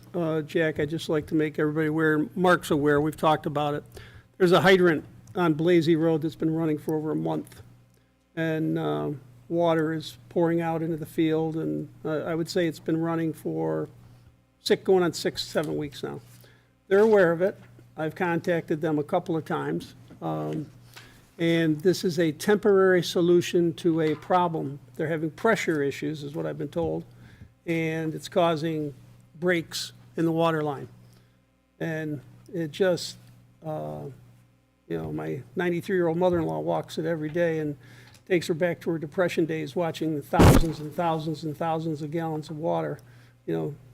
Jack, I'd just like to make everybody aware, Mark's aware, we've talked about it. There's a hydrant on Blasey Road that's been running for over a month, and water is pouring out into the field, and I would say it's been running for going on 6, 7 weeks now. They're aware of it. I've contacted them a couple of times, and this is a temporary solution to a problem. They're having pressure issues, is what I've been told, and it's causing breaks in the water line. And it just, my 93-year-old mother-in-law walks it every day and takes her back to her Depression days, watching the thousands and thousands and thousands of gallons of water,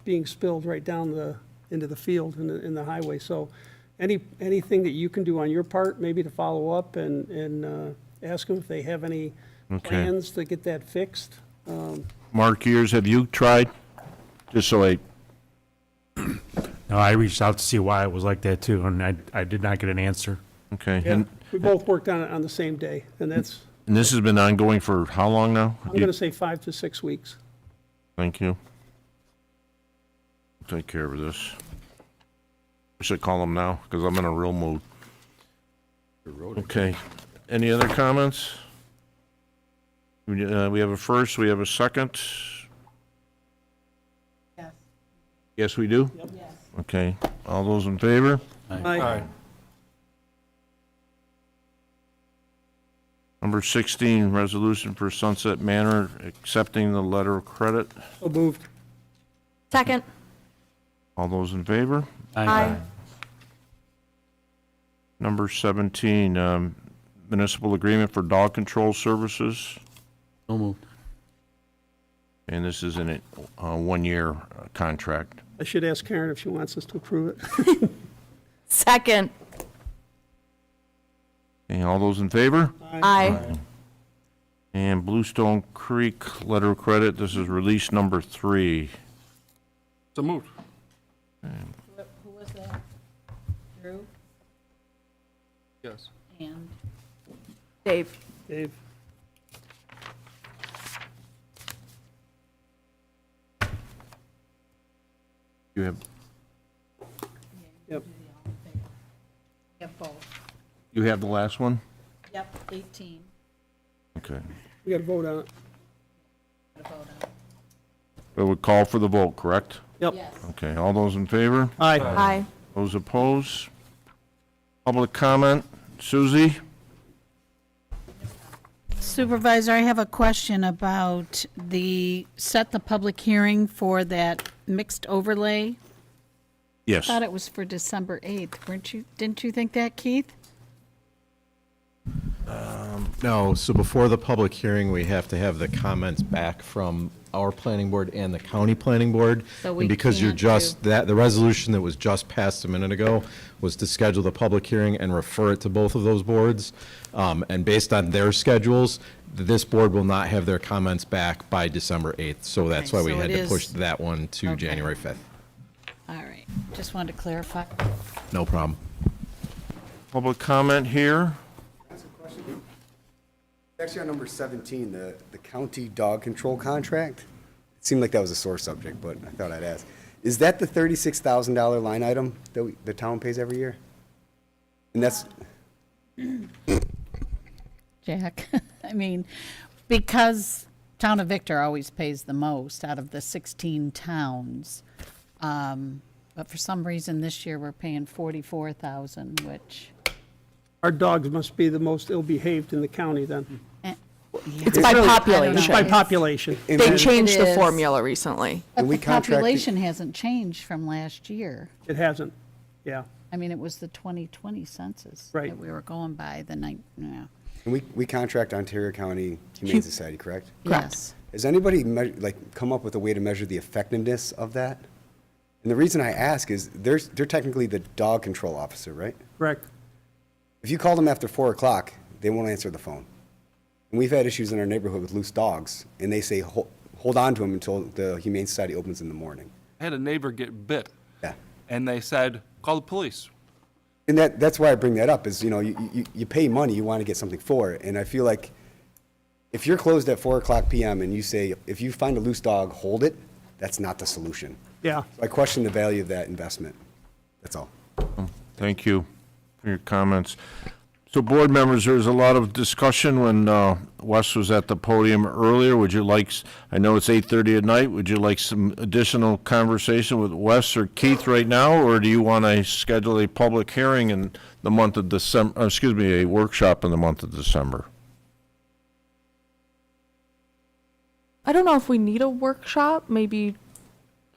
being spilled right down into the field in the highway. So anything that you can do on your part, maybe to follow up and ask them if they have any plans to get that fixed. Mark, have you tried? Just so No, I reached out to see why it was like that too, and I did not get an answer. okay. Yeah, And we both worked on it on the same day, and that's, this has been ongoing for how long now? I'm going to say 5 to 6 weeks. Thank you. Take care of this. I should call them now, because I'm in a real mood. Okay. Any other comments? We have a first, we have a second? Yes. Yes, we do? Yes. Okay. All those in favor? Aye. Number 16, resolution for Sunset Manor, accepting the letter of credit. So moved. Second. All those in favor? Aye. Number 17, municipal agreement for dog control services. So moved. And this is in a 1-year contract. I should ask Karen if she wants us to approve it. Second. Okay, all those in favor? Aye. And Bluestone Creek letter of credit, this is release number 3. So moved. Who was that? Drew Yes. and? Dave. Dave? You have, Yep. Yep, both. you have the last one? Yep, 18. Okay. We got to vote on it. Gotta vote on it. We would call for the vote, correct? Yep. Yes. Okay, all those in favor? Aye. Aye. Those opposed? Public comment? Susie? Supervisor, I have a question about set the public hearing for that mixed overlay. Yes. Thought it was for December 8th, didn't you think that, Keith? No, so before the public hearing, we have to have the comments back from our planning board and the county planning board. So we And because you're can't just, the resolution that was just passed a minute ago was to schedule the public hearing and refer it to both of those boards. And based on their schedules, this board will not have their comments back by December 8th. So that's why we so had it to push is- that one to Okay. January 5th. All right, just wanted to clarify. No problem. Public comment here? Actually, on number 17, the county dog control contract, it seemed like that was a sore subject, but I thought I'd ask. Is that the $36,000 line item that the town pays every year? And that's, Jack, I mean, because Town of Victor always pays the most out of the 16 towns. But for some reason this year we're paying 44,000, which, Our dogs must be the most ill-behaved in the county then. It's by really- population. It's by population. and They then- changed the is. formula recently. but we the contracted- population hasn't changed from last year. It hasn't, yeah. I mean, it was the 2020 census Right. that we were going by, yeah. And we contract Ontario County Humane Society, correct? Yes. Has anybody come up with a way to measure the effectiveness of that? And the reason I ask is they're technically the dog control officer, right? Correct. If you call them after 4 o'clock, they won't answer the phone. And we've had issues in our neighborhood with loose dogs, and they say, hold on to them until the Humane Society opens in the morning. I had a neighbor get bit, Yeah. and they said, call the police. And that's why I bring that up, is, you pay money, you want to get something for it. And I feel like if you're closed at 4 o'clock PM and you say, if you find a loose dog, hold it, that's not the solution. Yeah. So I question the value of that investment. That's all. Thank you for your comments. So, board members, there was a lot of discussion when Wes was at the podium earlier. Would you like, I know it's 8:30 at night, would you like some additional conversation with Wes or Keith right now? Or do you want to schedule a public hearing in the month of December, a workshop in the month of December? I don't know if we need a workshop. Maybe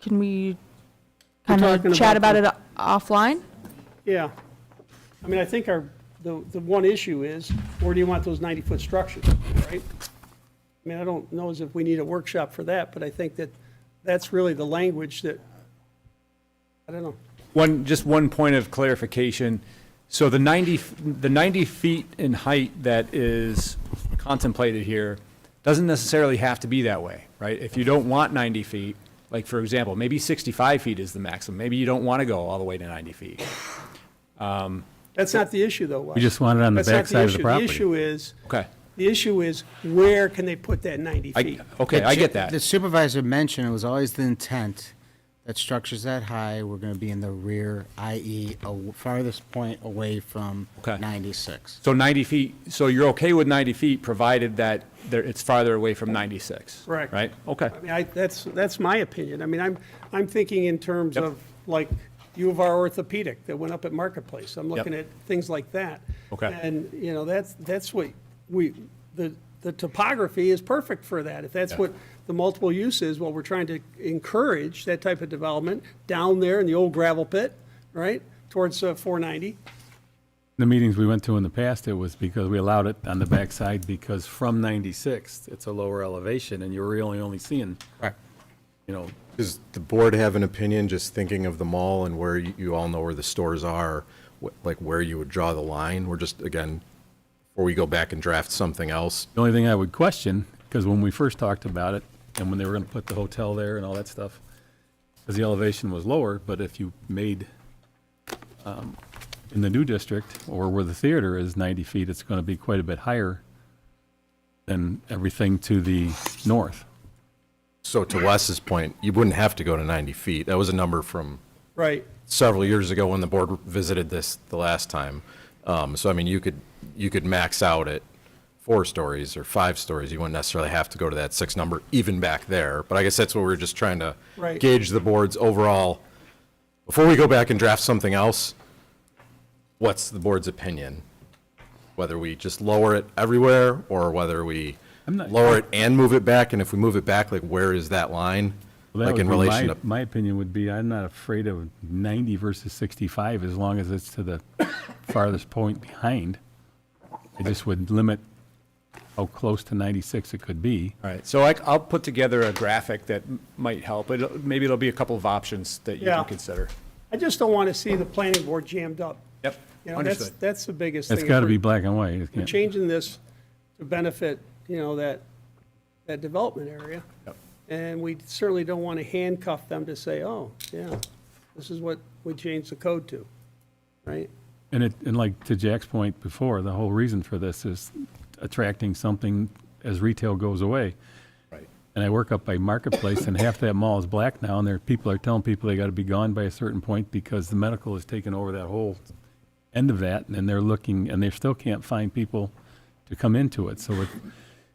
can we We're kind talking of chat about about it offline? Yeah. I mean, I think the one issue is, where do you want those 90-foot structures, right? I mean, I don't know as if we need a workshop for that, but I think that's really the language that, I don't know. Just one point of clarification. So the 90 feet in height that is contemplated here doesn't necessarily have to be that way, right? If you don't want 90 feet, like for example, maybe 65 feet is the maximum. Maybe you don't want to go all the way to 90 feet. That's not the issue, though, Wes. We just want it on the That's not backside of the issue. property. The issue is, where can they put that 90 feet? Okay, I get that. The supervisor mentioned it was always the intent that structures that high were going to be in the rear, i.e. farthest point away from Okay. 96. So 90 feet, so you're okay with 90 feet provided that it's farther away from 96? Correct. Right? Okay. I mean, that's my opinion. I mean, I'm thinking in terms Yep. of, like, U of R Orthopedic that went up at Marketplace. I'm looking Yep. at things like that. Okay. And, that's what the topography is perfect for that. If that's Yeah. what the multiple use is, well, we're trying to encourage that type of development down there in the old gravel pit, right, towards 490. The meetings we went to in the past, it was because we allowed it on the backside because from 96, it's a lower elevation and you're really only seeing, Right. you know, Does the board have an opinion, just thinking of the mall and where you all know where the stores are, like where you would draw the line? We're just, again, before we go back and draft something else. The only thing I would question, because when we first talked about it, and when they were gonna put the hotel there and all that stuff, because the elevation was lower, but if you made, in the new district, or where the theater is 90 feet, it's gonna be quite a bit higher than everything to the north. So to Wes's point, you wouldn't have to go to 90 feet. That was a number from Right. several years ago when the board visited this the last time. So I mean, you could max out at 4 stories or 5 stories. You wouldn't necessarily have to go to that 6 number even back there. But I guess that's what we're just trying to Right. gauge the board's overall. Before we go back and draft something else, what's the board's opinion? Whether we just lower it everywhere or whether we I'm not- lower it and move it back? And if we move it back, like where is that line? Well, that Like in would be relation to, my opinion would be, I'm not afraid of 90 versus 65, as long as it's to the farthest point behind. I just would limit how close to 96 it could be. All right, so I'll put together a graphic that might help. Maybe it'll be a couple of options that you Yeah. can consider. I just don't want to see the planning board jammed up. Yep, You know, understood. that's the biggest thing. It's If got to we're- be black and white. It We're can't- changing this to benefit, you know, that development area. Yep. And we certainly don't want to handcuff them to say, oh, yeah, this is what we changed the code to, right? And like to Jack's point before, the whole reason for this is attracting something as retail goes away. Right. And I work up by Marketplace, and half that mall is black now, and people are telling people they got to be gone by a certain point because the medical has taken over that whole end of that, and they're looking, and they still can't find people to come into it. So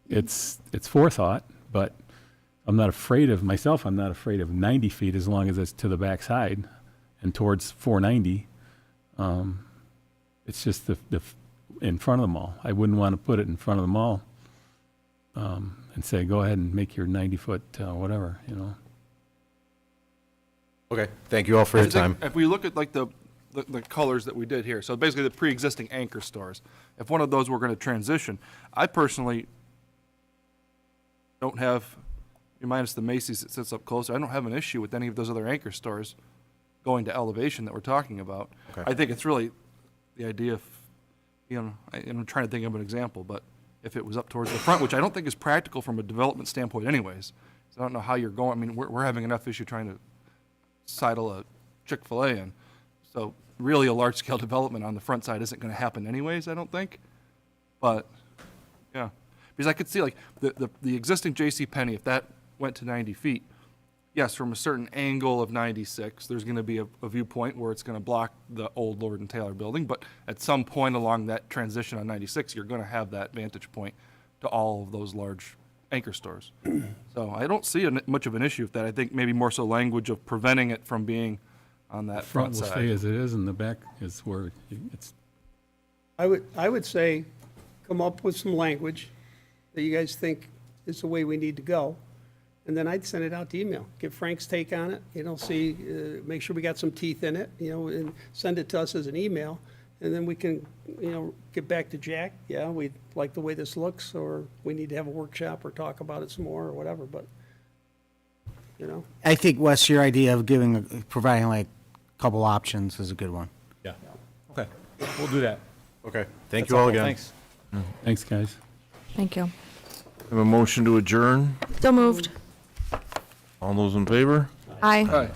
it's forethought, but I'm not afraid of, myself, I'm not afraid of 90 feet as long as it's to the backside and towards 490. It's just in front of the mall. I wouldn't want to put it in front of the mall and say, go ahead and make your 90-foot whatever, you know. okay, thank you all for your I think time. If we look at like the colors that we did here, so basically the pre-existing anchor stores, if one of those were going to transition, I personally don't have, minus the Macy's that sits up closer, I don't have an issue with any of those other anchor stores going to elevation that we're talking about. Okay. I think it's really the idea of, you know, I'm trying to think of an example, but if it was up towards the front, which I don't think is practical from a development standpoint anyways, so I don't know how you're going, I mean, we're having enough issue trying to sidle a Chick-fil-A in. So really a large-scale development on the front side isn't going to happen anyways, I don't think. But, yeah. Because I could see like the existing JCPenney, if that went to 90 feet, yes, from a certain angle of 96, there's going to be a viewpoint where it's going to block the old Lord and Taylor building, but at some point along that transition on 96, you're going to have that vantage point to all of those large anchor stores. So I don't see much of an issue with that. I think maybe more so language of preventing it from being on that front Front will side. stay as it is, and the back is where it's, I would say, come up with some language that you guys think is the way we need to go. And then I'd send it out to email, get Frank's take on it, you know, see, make sure we got some teeth in it, you know, and send it to us as an email. And then we can, you know, get back to Jack, yeah, we like the way this looks, or we need to have a workshop or talk about it some more or whatever, but, you know. I think, Wes, your idea of providing like a couple options is a good one. Yeah, okay, we'll do that. Okay, thank That's you all helpful. again. Thanks. thanks, guys. Thank you. Have a motion to adjourn. So moved. All those in favor? Aye. All right.